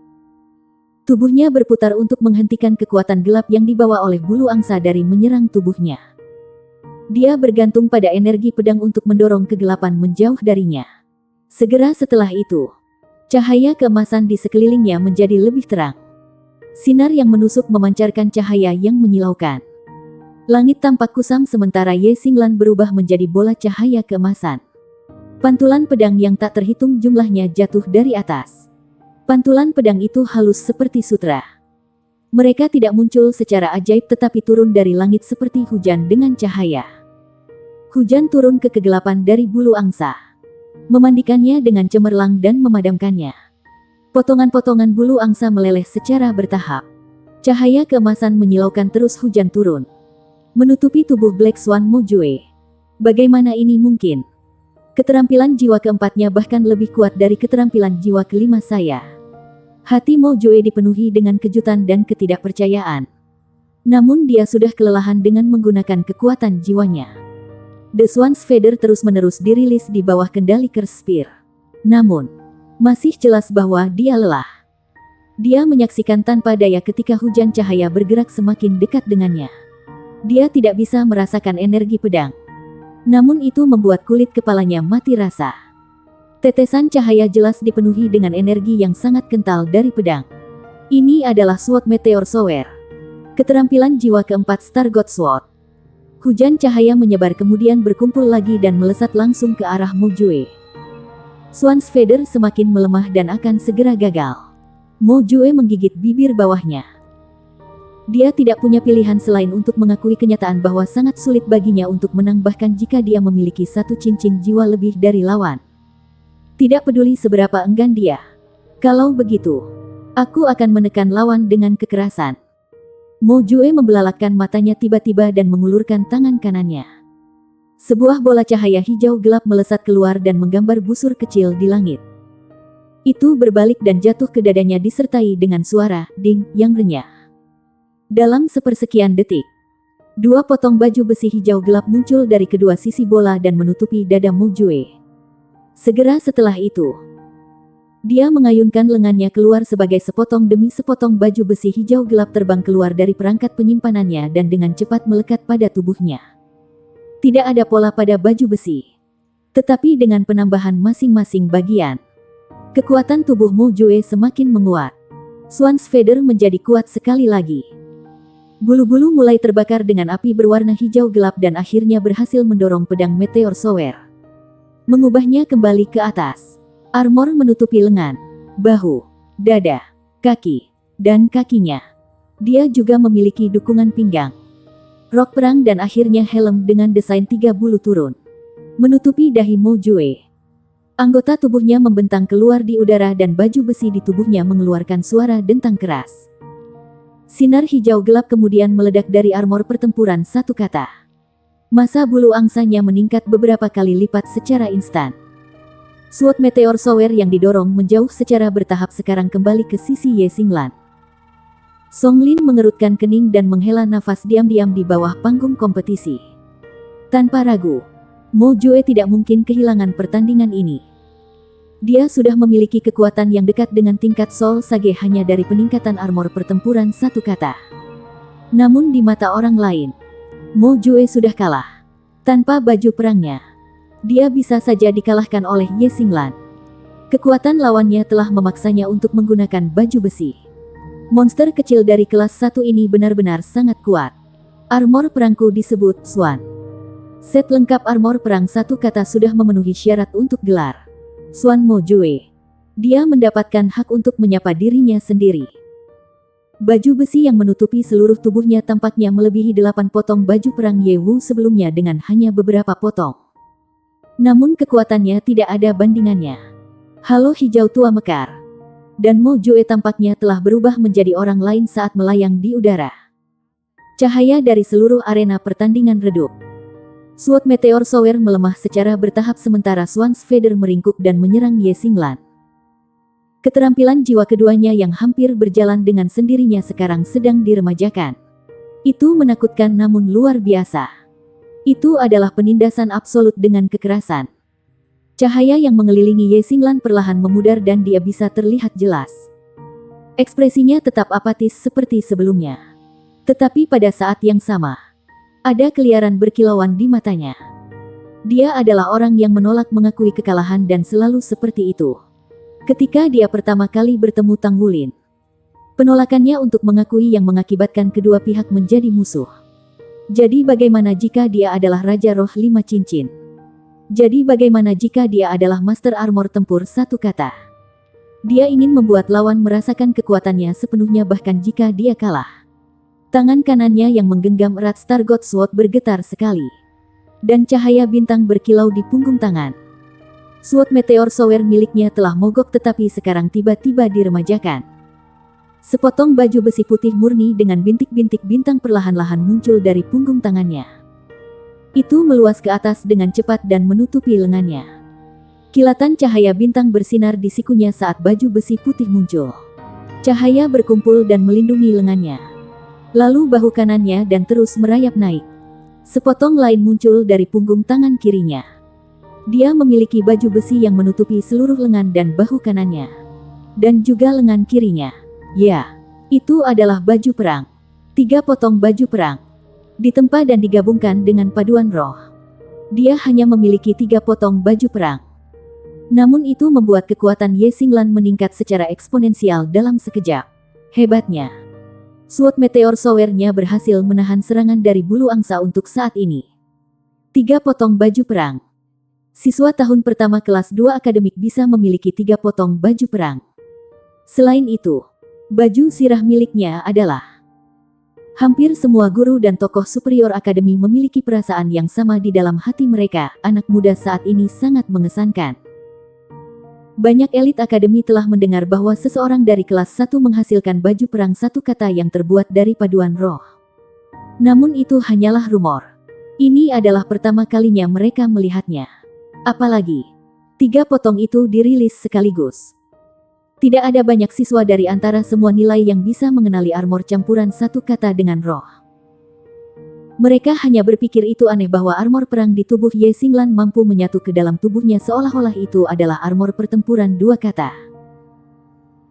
Tubuhnya berputar untuk menghentikan kekuatan gelap yang dibawa oleh bulu angsa dari menyerang tubuhnya. Dia bergantung pada energi pedang untuk mendorong kegelapan menjauh darinya. Segera setelah itu, cahaya keemasan di sekelilingnya menjadi lebih terang. Sinar yang menusuk memancarkan cahaya yang menyilaukan. Langit tampak kusam sementara Ye Xinglan berubah menjadi bola cahaya keemasan. Pantulan pedang yang tak terhitung jumlahnya jatuh dari atas. Pantulan pedang itu halus seperti sutra. Mereka tidak muncul secara ajaib tetapi turun dari langit seperti hujan dengan cahaya. Hujan turun ke kegelapan dari bulu angsa, memandikannya dengan cemerlang dan memadamkannya. Potongan-potongan bulu angsa meleleh secara bertahap. Cahaya keemasan menyilaukan terus hujan turun, menutupi tubuh Black Swan Mo Jue. Bagaimana ini mungkin? Keterampilan jiwa keempatnya bahkan lebih kuat dari keterampilan jiwa kelima saya. Hati Mo Jue dipenuhi dengan kejutan dan ketidakpercayaan. Namun dia sudah kelelahan dengan menggunakan kekuatan jiwanya. The Swan's Feather terus-menerus dirilis di bawah kendali Curse Spear. Namun, masih jelas bahwa dia lelah. Dia menyaksikan tanpa daya ketika hujan cahaya bergerak semakin dekat dengannya. Dia tidak bisa merasakan energi pedang. Namun itu membuat kulit kepalanya mati rasa. Tetesan cahaya jelas dipenuhi dengan energi yang sangat kental dari pedang. Ini adalah Sword Meteor Shower. Keterampilan jiwa keempat Star God Sword. Hujan cahaya menyebar kemudian berkumpul lagi dan melesat langsung ke arah Mo Jue. Swan's Feather semakin melemah dan akan segera gagal. Mo Jue menggigit bibir bawahnya. Dia tidak punya pilihan selain untuk mengakui kenyataan bahwa sangat sulit baginya untuk menang bahkan jika dia memiliki satu cincin jiwa lebih dari lawan. Tidak peduli seberapa enggan dia. Kalau begitu, aku akan menekan lawan dengan kekerasan. Mo Jue membelalakkan matanya tiba-tiba dan mengulurkan tangan kanannya. Sebuah bola cahaya hijau gelap melesat keluar dan menggambar busur kecil di langit. Itu berbalik dan jatuh ke dadanya disertai dengan suara ding yang renyah. Dalam sepersekian detik, dua potong baju besi hijau gelap muncul dari kedua sisi bola dan menutupi dada Mo Jue. Segera setelah itu, Dia mengayunkan lengannya keluar sebagai sepotong demi sepotong baju besi hijau gelap terbang keluar dari perangkat penyimpanannya dan dengan cepat melekat pada tubuhnya. Tidak ada pola pada baju besi, tetapi dengan penambahan masing-masing bagian, kekuatan tubuh Mo Jue semakin menguat. Swan's Feather menjadi kuat sekali lagi. Bulu-bulu mulai terbakar dengan api berwarna hijau gelap dan akhirnya berhasil mendorong pedang Meteor Shower, mengubahnya kembali ke atas. Armor menutupi lengan, bahu, dada, kaki, dan kakinya. Dia juga memiliki dukungan pinggang, rok perang dan akhirnya helm dengan desain 3 bulu turun, menutupi dahi Mo Jue. Anggota tubuhnya membentang keluar di udara dan baju besi di tubuhnya mengeluarkan suara dentang keras. Sinar hijau gelap kemudian meledak dari armor pertempuran satu kata. Massa bulu angsanya meningkat beberapa kali lipat secara instan. Sword Meteor Shower yang didorong menjauh secara bertahap sekarang kembali ke sisi Ye Xinglan. Song Lin mengerutkan kening dan menghela nafas diam-diam di bawah panggung kompetisi. Tanpa ragu, Mo Jue tidak mungkin kehilangan pertandingan ini. Dia sudah memiliki kekuatan yang dekat dengan tingkat Soul Sage hanya dari peningkatan armor pertempuran satu kata. Namun di mata orang lain, Mo Jue sudah kalah. Tanpa baju perangnya, dia bisa saja dikalahkan oleh Ye Xinglan. Kekuatan lawannya telah memaksanya untuk menggunakan baju besi. Monster kecil dari kelas 1 ini benar-benar sangat kuat. Armor perangku disebut Swan. Set lengkap armor perang satu kata sudah memenuhi syarat untuk gelar Swan Mo Jue. Dia mendapatkan hak untuk menyapa dirinya sendiri. Baju besi yang menutupi seluruh tubuhnya tampaknya melebihi 8 potong baju perang Ye Wu sebelumnya dengan hanya beberapa potong. Namun kekuatannya tidak ada bandingannya. Halo hijau tua mekar. Dan Mo Jue tampaknya telah berubah menjadi orang lain saat melayang di udara. Cahaya dari seluruh arena pertandingan redup. Sword Meteor Shower melemah secara bertahap sementara Swan's Feather meringkuk dan menyerang Ye Xinglan. Keterampilan jiwa keduanya yang hampir berjalan dengan sendirinya sekarang sedang diremajakan. Itu menakutkan namun luar biasa. Itu adalah penindasan absolut dengan kekerasan. Cahaya yang mengelilingi Ye Xinglan perlahan memudar dan dia bisa terlihat jelas. Ekspresinya tetap apatis seperti sebelumnya. Tetapi pada saat yang sama, ada keliaran berkilauan di matanya. Dia adalah orang yang menolak mengakui kekalahan dan selalu seperti itu. Ketika dia pertama kali bertemu Tang Wulin, penolakannya untuk mengakui yang mengakibatkan kedua pihak menjadi musuh. Jadi bagaimana jika dia adalah Raja Roh 5 Cincin? Jadi bagaimana jika dia adalah Master Armor Tempur satu kata? Dia ingin membuat lawan merasakan kekuatannya sepenuhnya bahkan jika dia kalah. Tangan kanannya yang menggenggam erat Star God Sword bergetar sekali. Dan cahaya bintang berkilau di punggung tangan. Sword Meteor Shower miliknya telah mogok tetapi sekarang tiba-tiba diremajakan. Sepotong baju besi putih murni dengan bintik-bintik bintang perlahan-lahan muncul dari punggung tangannya. Itu meluas ke atas dengan cepat dan menutupi lengannya. Kilatan cahaya bintang bersinar di sikunya saat baju besi putih muncul. Cahaya berkumpul dan melindungi lengannya. Lalu bahu kanannya dan terus merayap naik. Sepotong lain muncul dari punggung tangan kirinya. Dia memiliki baju besi yang menutupi seluruh lengan dan bahu kanannya. Dan juga lengan kirinya. Ya, itu adalah baju perang. 3 potong baju perang. Ditempa dan digabungkan dengan paduan roh. Dia hanya memiliki 3 potong baju perang. Namun itu membuat kekuatan Ye Xinglan meningkat secara eksponensial dalam sekejap. Hebatnya, Sword Meteor Shower-nya berhasil menahan serangan dari bulu angsa untuk saat ini. 3 potong baju perang. Siswa tahun pertama kelas 2 akademik bisa memiliki 3 potong baju perang. Selain itu, baju sirah miliknya adalah. Hampir semua guru dan tokoh superior akademi memiliki perasaan yang sama di dalam hati mereka. Anak muda saat ini sangat mengesankan. Banyak elit akademi telah mendengar bahwa seseorang dari kelas 1 menghasilkan baju perang satu kata yang terbuat dari paduan roh. Namun itu hanyalah rumor. Ini adalah pertama kalinya mereka melihatnya. Apalagi, 3 potong itu dirilis sekaligus. Tidak ada banyak siswa dari antara semua nilai yang bisa mengenali armor campuran satu kata dengan roh. Mereka hanya berpikir itu aneh bahwa armor perang di tubuh Ye Xinglan mampu menyatu ke dalam tubuhnya seolah-olah itu adalah armor pertempuran 2 kata.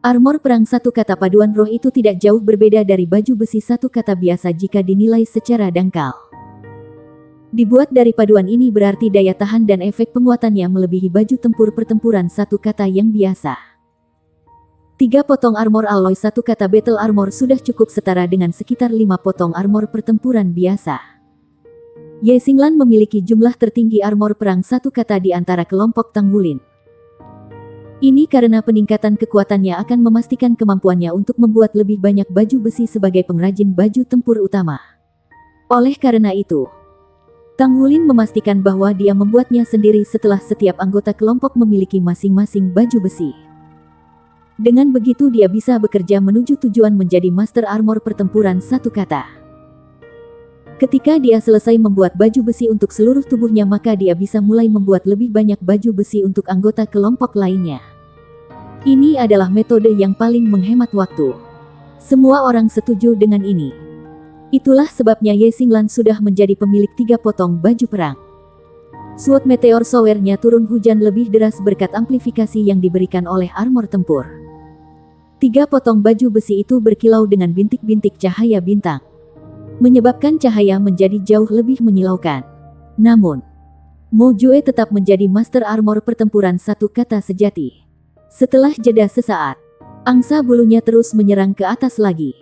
Armor perang satu kata paduan roh itu tidak jauh berbeda dari baju besi satu kata biasa jika dinilai secara dangkal. Dibuat dari paduan ini berarti daya tahan dan efek penguatannya melebihi baju tempur pertempuran satu kata yang biasa. 3 potong armor alloy satu kata battle armor sudah cukup setara dengan sekitar 5 potong armor pertempuran biasa. Ye Xinglan memiliki jumlah tertinggi armor perang satu kata di antara kelompok Tang Wulin. Ini karena peningkatan kekuatannya akan memastikan kemampuannya untuk membuat lebih banyak baju besi sebagai pengrajin baju tempur utama. Oleh karena itu, Tang Wulin memastikan bahwa dia membuatnya sendiri setelah setiap anggota kelompok memiliki masing-masing baju besi. Dengan begitu dia bisa bekerja menuju tujuan menjadi master armor pertempuran satu kata. Ketika dia selesai membuat baju besi untuk seluruh tubuhnya maka dia bisa mulai membuat lebih banyak baju besi untuk anggota kelompok lainnya. Ini adalah metode yang paling menghemat waktu. Semua orang setuju dengan ini. Itulah sebabnya Ye Xinglan sudah menjadi pemilik 3 potong baju perang. Sword Meteor Shower-nya turun hujan lebih deras berkat amplifikasi yang diberikan oleh armor tempur. 3 potong baju besi itu berkilau dengan bintik-bintik cahaya bintang, menyebabkan cahaya menjadi jauh lebih menyilaukan. Namun, Mo Jue tetap menjadi master armor pertempuran satu kata sejati. Setelah jeda sesaat, angsa bulunya terus menyerang ke atas lagi.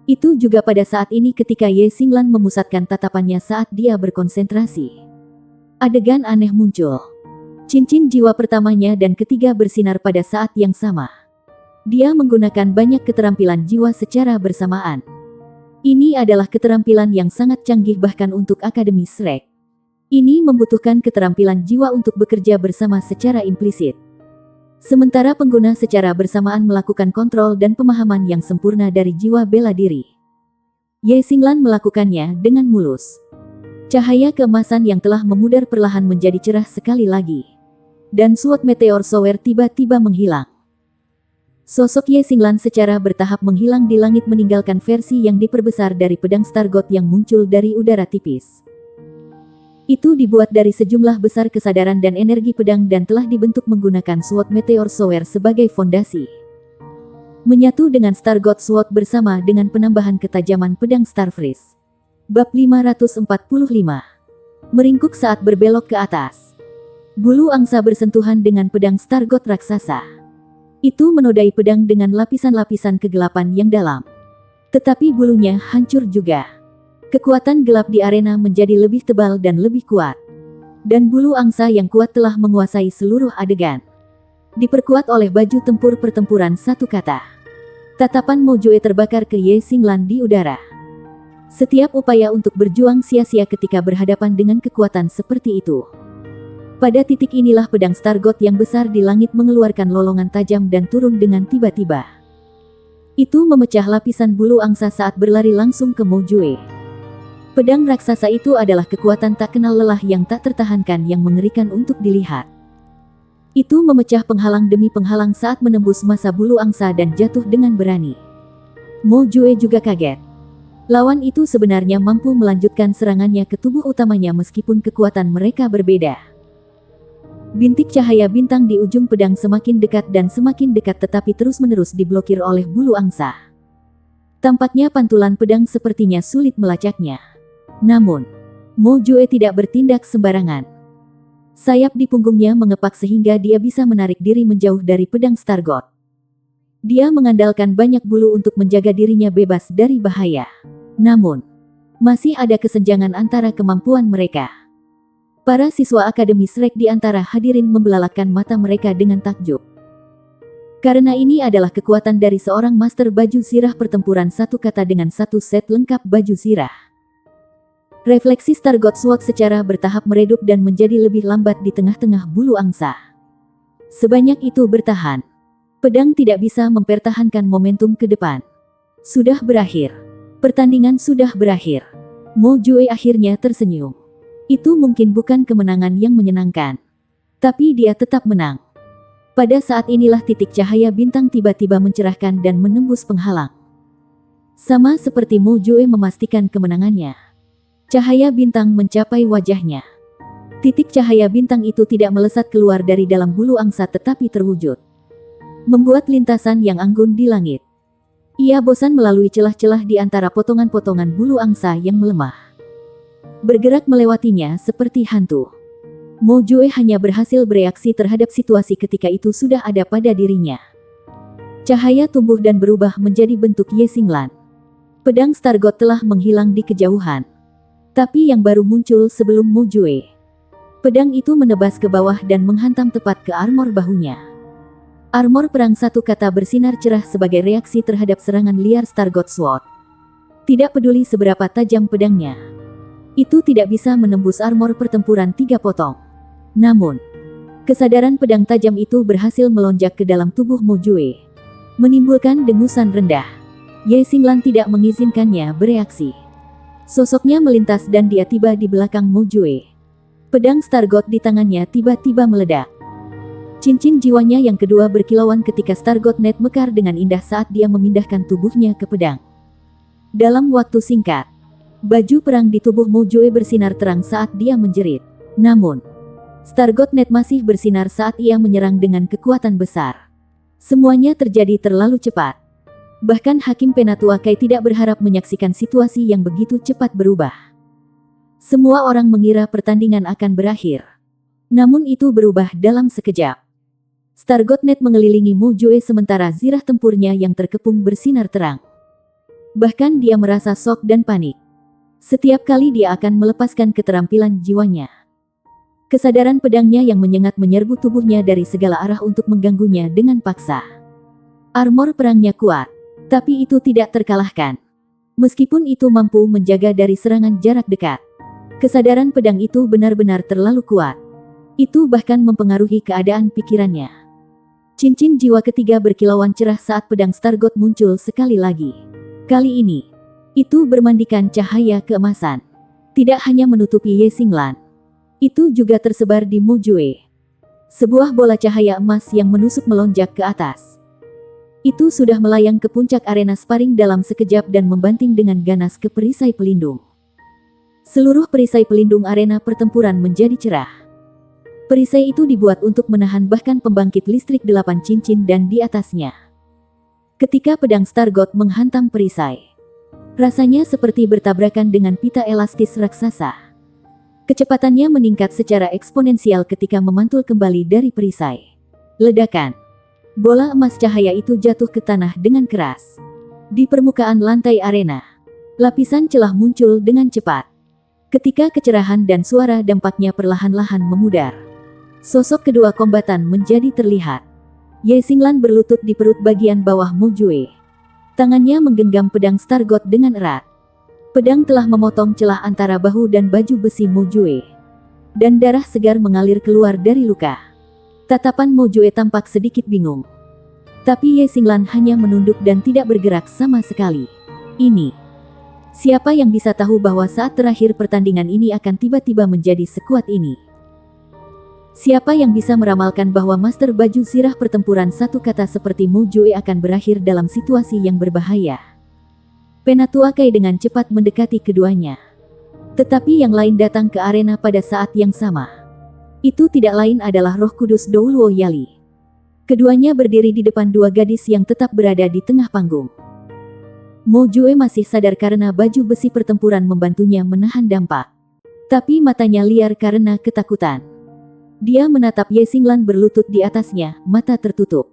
Itu juga pada saat ini ketika Ye Xinglan memusatkan tatapannya saat dia berkonsentrasi. Adegan aneh muncul. Cincin jiwa pertamanya dan ketiga bersinar pada saat yang sama. Dia menggunakan banyak keterampilan jiwa secara bersamaan. Ini adalah keterampilan yang sangat canggih bahkan untuk Akademi Shrek. Ini membutuhkan keterampilan jiwa untuk bekerja bersama secara implisit. Sementara pengguna secara bersamaan melakukan kontrol dan pemahaman yang sempurna dari jiwa bela diri. Ye Xinglan melakukannya dengan mulus. Cahaya keemasan yang telah memudar perlahan menjadi cerah sekali lagi. Dan Sword Meteor Shower tiba-tiba menghilang. Sosok Ye Xinglan secara bertahap menghilang di langit meninggalkan versi yang diperbesar dari pedang Stargot yang muncul dari udara tipis. Itu dibuat dari sejumlah besar kesadaran dan energi pedang dan telah dibentuk menggunakan Sword Meteor Shower sebagai fondasi. Menyatu dengan Stargot Sword bersama dengan penambahan ketajaman pedang Starfreeze. Bab 545. Meringkuk saat berbelok ke atas. Bulu angsa bersentuhan dengan pedang Stargot raksasa. Itu menodai pedang dengan lapisan-lapisan kegelapan yang dalam. Tetapi bulunya hancur juga. Kekuatan gelap di arena menjadi lebih tebal dan lebih kuat. Dan bulu angsa yang kuat telah menguasai seluruh adegan. Diperkuat oleh baju tempur pertempuran satu kata. Tatapan Mo Jue terbakar ke Ye Xinglan di udara. Setiap upaya untuk berjuang sia-sia ketika berhadapan dengan kekuatan seperti itu. Pada titik inilah pedang Stargot yang besar di langit mengeluarkan lolongan tajam dan turun dengan tiba-tiba. Itu memecah lapisan bulu angsa saat berlari langsung ke Mo Jue. Pedang raksasa itu adalah kekuatan tak kenal lelah yang tak tertahankan yang mengerikan untuk dilihat. Itu memecah penghalang demi penghalang saat menembus massa bulu angsa dan jatuh dengan berani. Mo Jue juga kaget. Lawan itu sebenarnya mampu melanjutkan serangannya ke tubuh utamanya meskipun kekuatan mereka berbeda. Bintik cahaya bintang di ujung pedang semakin dekat dan semakin dekat tetapi terus-menerus diblokir oleh bulu angsa. Tampaknya pantulan pedang sepertinya sulit melacaknya. Namun, Mo Jue tidak bertindak sembarangan. Sayap di punggungnya mengepak sehingga dia bisa menarik diri menjauh dari pedang Stargot. Dia mengandalkan banyak bulu untuk menjaga dirinya bebas dari bahaya. Namun, masih ada kesenjangan antara kemampuan mereka. Para siswa Akademi Shrek di antara hadirin membelalakkan mata mereka dengan takjub. Karena ini adalah kekuatan dari seorang master baju zirah pertempuran satu kata dengan satu set lengkap baju zirah. Refleksi Stargot Sword secara bertahap meredup dan menjadi lebih lambat di tengah-tengah bulu angsa. Sebanyak itu bertahan. Pedang tidak bisa mempertahankan momentum ke depan. Sudah berakhir. Pertandingan sudah berakhir. Mo Jue akhirnya tersenyum. Itu mungkin bukan kemenangan yang menyenangkan. Tapi dia tetap menang. Pada saat inilah titik cahaya bintang tiba-tiba mencerahkan dan menembus penghalang. Sama seperti Mo Jue memastikan kemenangannya. Cahaya bintang mencapai wajahnya. Titik cahaya bintang itu tidak melesat keluar dari dalam bulu angsa tetapi terwujud. membuat lintasan yang anggun di langit. Ia bosan melalui celah-celah di antara potongan-potongan bulu angsa yang melemah, bergerak melewatinya seperti hantu. Mo Jue hanya berhasil bereaksi terhadap situasi ketika itu sudah ada pada dirinya. Cahaya tumbuh dan berubah menjadi bentuk Ye Xinglan. Pedang Stargot telah menghilang di kejauhan, tapi yang baru muncul sebelum Mo Jue. Pedang itu menebas ke bawah dan menghantam tepat ke armor bahunya. Armor perang satu kata bersinar cerah sebagai reaksi terhadap serangan liar Stargot Sword. Tidak peduli seberapa tajam pedangnya, itu tidak bisa menembus armor pertempuran 3 potong. Namun, kesadaran pedang tajam itu berhasil melonjak ke dalam tubuh Mo Jue, menimbulkan dengusan rendah. Ye Xinglan tidak mengizinkannya bereaksi. Sosoknya melintas dan dia tiba di belakang Mo Jue. Pedang Stargot di tangannya tiba-tiba meledak. Cincin jiwanya yang kedua berkilauan ketika Stargot Net mekar dengan indah saat dia memindahkan tubuhnya ke pedang. Dalam waktu singkat, baju perang di tubuh Mo Jue bersinar terang saat dia menjerit. Namun, Stargot Net masih bersinar saat ia menyerang dengan kekuatan besar. Semuanya terjadi terlalu cepat. Bahkan Hakim Penatua Kai tidak berharap menyaksikan situasi yang begitu cepat berubah. Semua orang mengira pertandingan akan berakhir. Namun itu berubah dalam sekejap. Stargot Net mengelilingi Mo Jue sementara zirah tempurnya yang terkepung bersinar terang. Bahkan dia merasa shock dan panik. Setiap kali dia akan melepaskan keterampilan jiwanya. Kesadaran pedangnya yang menyengat menyerbu tubuhnya dari segala arah untuk mengganggunya dengan paksa. Armor perangnya kuat, tapi itu tidak terkalahkan. Meskipun itu mampu menjaga dari serangan jarak dekat, kesadaran pedang itu benar-benar terlalu kuat. Itu bahkan mempengaruhi keadaan pikirannya. Cincin jiwa ketiga berkilauan cerah saat pedang Stargot muncul sekali lagi. Kali ini, itu bermandikan cahaya keemasan. Tidak hanya menutupi Ye Xinglan, itu juga tersebar di Mo Jue. Sebuah bola cahaya emas yang menusuk melonjak ke atas. Itu sudah melayang ke puncak arena sparring dalam sekejap dan membanting dengan ganas ke perisai pelindung. Seluruh perisai pelindung arena pertempuran menjadi cerah. Perisai itu dibuat untuk menahan bahkan pembangkit listrik 8 cincin dan di atasnya. Ketika pedang Stargot menghantam perisai, rasanya seperti bertabrakan dengan pita elastis raksasa. Kecepatannya meningkat secara eksponensial ketika memantul kembali dari perisai. Ledakan. Bola emas cahaya itu jatuh ke tanah dengan keras. Di permukaan lantai arena, lapisan celah muncul dengan cepat. Ketika kecerahan dan suara dampaknya perlahan-lahan memudar, sosok kedua kombatan menjadi terlihat. Ye Xinglan berlutut di perut bagian bawah Mo Jue. Tangannya menggenggam pedang Stargot dengan erat. Pedang telah memotong celah antara bahu dan baju besi Mo Jue. Dan darah segar mengalir keluar dari luka. Tatapan Mo Jue tampak sedikit bingung. Tapi Ye Xinglan hanya menunduk dan tidak bergerak sama sekali. Ini. Siapa yang bisa tahu bahwa saat terakhir pertandingan ini akan tiba-tiba menjadi sekuat ini? Siapa yang bisa meramalkan bahwa master baju zirah pertempuran satu kata seperti Mo Jue akan berakhir dalam situasi yang berbahaya? Penatua Kai dengan cepat mendekati keduanya. Tetapi yang lain datang ke arena pada saat yang sama. Itu tidak lain adalah Roh Kudus Douluo Yali. Keduanya berdiri di depan dua gadis yang tetap berada di tengah panggung. Mo Jue masih sadar karena baju besi pertempuran membantunya menahan dampak. Tapi matanya liar karena ketakutan. Dia menatap Ye Xinglan berlutut di atasnya, mata tertutup.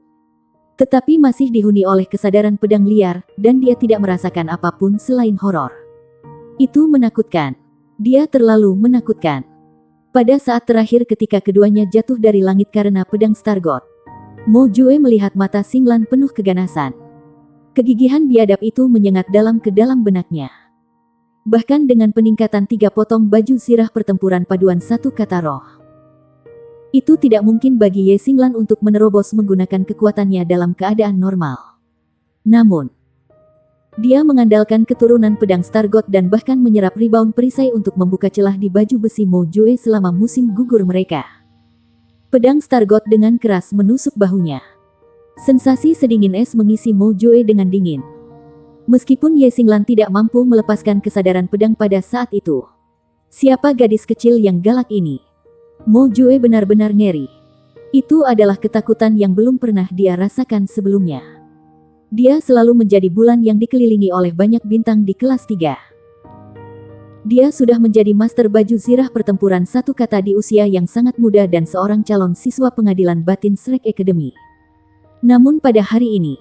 Tetapi masih dihuni oleh kesadaran pedang liar, dan dia tidak merasakan apapun selain horor. Itu menakutkan. Dia terlalu menakutkan. Pada saat terakhir ketika keduanya jatuh dari langit karena pedang Stargot, Mo Jue melihat mata Xinglan penuh keganasan. Kegigihan biadab itu menyengat dalam ke dalam benaknya. Bahkan dengan peningkatan 3 potong baju zirah pertempuran paduan satu kata roh, itu tidak mungkin bagi Ye Xinglan untuk menerobos menggunakan kekuatannya dalam keadaan normal. Namun, dia mengandalkan keturunan pedang Stargot dan bahkan menyerap rebound perisai untuk membuka celah di baju besi Mo Jue selama musim gugur mereka. Pedang Stargot dengan keras menusuk bahunya. Sensasi sedingin es mengisi Mo Jue dengan dingin. Meskipun Ye Xinglan tidak mampu melepaskan kesadaran pedang pada saat itu. Siapa gadis kecil yang galak ini? Mo Jue benar-benar ngeri. Itu adalah ketakutan yang belum pernah dia rasakan sebelumnya. Dia selalu menjadi bulan yang dikelilingi oleh banyak bintang di kelas 3. Dia sudah menjadi master baju zirah pertempuran satu kata di usia yang sangat muda dan seorang calon siswa pengadilan batin Shrek Academy. Namun pada hari ini,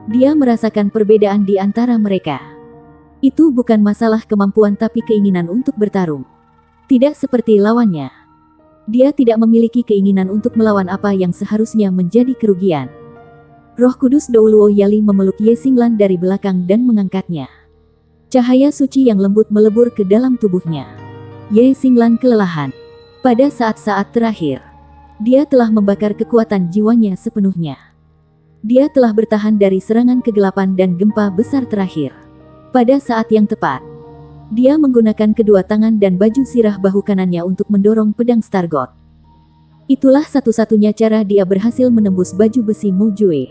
dia merasakan perbedaan di antara mereka. Itu bukan masalah kemampuan tapi keinginan untuk bertarung. Tidak seperti lawannya. Dia tidak memiliki keinginan untuk melawan apa yang seharusnya menjadi kerugian. Roh Kudus Douluo Yali memeluk Ye Xinglan dari belakang dan mengangkatnya. Cahaya suci yang lembut melebur ke dalam tubuhnya. Ye Xinglan kelelahan. Pada saat-saat terakhir, dia telah membakar kekuatan jiwanya sepenuhnya. Dia telah bertahan dari serangan kegelapan dan gempa besar terakhir. Pada saat yang tepat, dia menggunakan kedua tangan dan baju sirah bahu kanannya untuk mendorong pedang Stargod. Itulah satu-satunya cara dia berhasil menembus baju besi Mo Jue.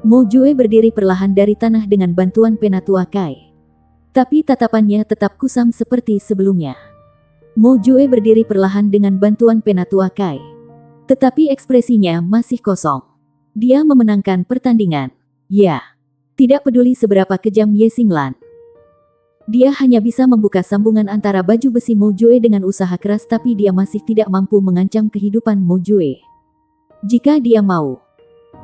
Mo Jue berdiri perlahan dari tanah dengan bantuan Penatua Kai. Tapi tatapannya tetap kusam seperti sebelumnya. Mo Jue berdiri perlahan dengan bantuan Penatua Kai. Tetapi ekspresinya masih kosong. Dia memenangkan pertandingan. Ya. Tidak peduli seberapa kejam Ye Xinglan. Dia hanya bisa membuka sambungan antara baju besi Mo Jue dengan usaha keras tapi dia masih tidak mampu mengancam kehidupan Mo Jue. Jika dia mau,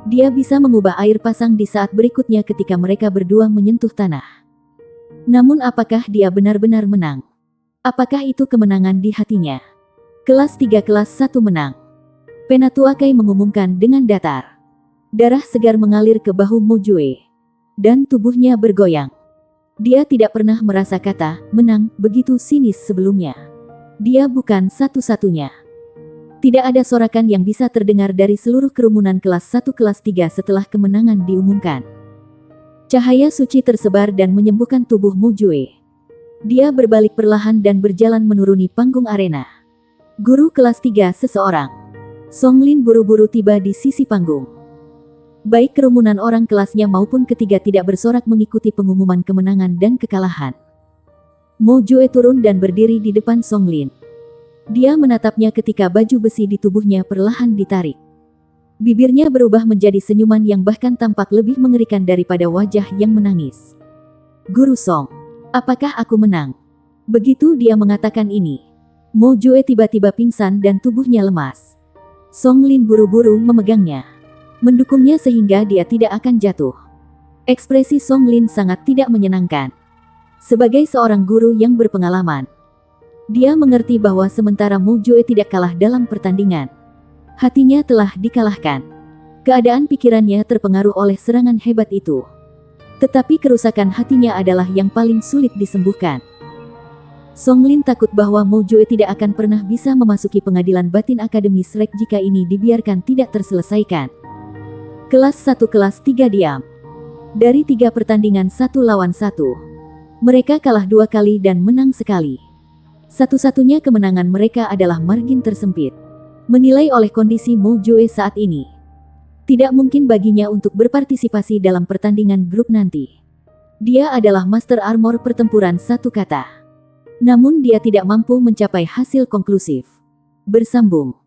dia bisa mengubah air pasang di saat berikutnya ketika mereka berdua menyentuh tanah. Namun apakah dia benar-benar menang? Apakah itu kemenangan di hatinya? Kelas 3 kelas 1 menang. Penatua Kai mengumumkan dengan datar. Darah segar mengalir ke bahu Mo Jue. Dan tubuhnya bergoyang. Dia tidak pernah merasa kata menang begitu sinis sebelumnya. Dia bukan satu-satunya. Tidak ada sorakan yang bisa terdengar dari seluruh kerumunan kelas 1 kelas 3 setelah kemenangan diumumkan. Cahaya suci tersebar dan menyembuhkan tubuh Mo Jue. Dia berbalik perlahan dan berjalan menuruni panggung arena. Guru kelas 3 seseorang. Song Lin buru-buru tiba di sisi panggung. Baik kerumunan orang kelasnya maupun ketiga tidak bersorak mengikuti pengumuman kemenangan dan kekalahan. Mo Jue turun dan berdiri di depan Song Lin. Dia menatapnya ketika baju besi di tubuhnya perlahan ditarik. Bibirnya berubah menjadi senyuman yang bahkan tampak lebih mengerikan daripada wajah yang menangis. Guru Song, apakah aku menang? Begitu dia mengatakan ini, Mo Jue tiba-tiba pingsan dan tubuhnya lemas. Song Lin buru-buru memegangnya, mendukungnya sehingga dia tidak akan jatuh. Ekspresi Song Lin sangat tidak menyenangkan. Sebagai seorang guru yang berpengalaman, dia mengerti bahwa sementara Mo Jue tidak kalah dalam pertandingan, hatinya telah dikalahkan. Keadaan pikirannya terpengaruh oleh serangan hebat itu. Tetapi kerusakan hatinya adalah yang paling sulit disembuhkan. Song Lin takut bahwa Mo Jue tidak akan pernah bisa memasuki pengadilan batin Akademi Shrek jika ini dibiarkan tidak terselesaikan. Kelas 1 kelas 3 diam. Dari 3 pertandingan 1 lawan 1, mereka kalah 2 kali dan menang sekali. Satu-satunya kemenangan mereka adalah margin tersempit. Menilai oleh kondisi Mo Jue saat ini, tidak mungkin baginya untuk berpartisipasi dalam pertandingan grup nanti. Dia adalah Master Armor pertempuran satu kata. Namun dia tidak mampu mencapai hasil konklusif. Bersambung.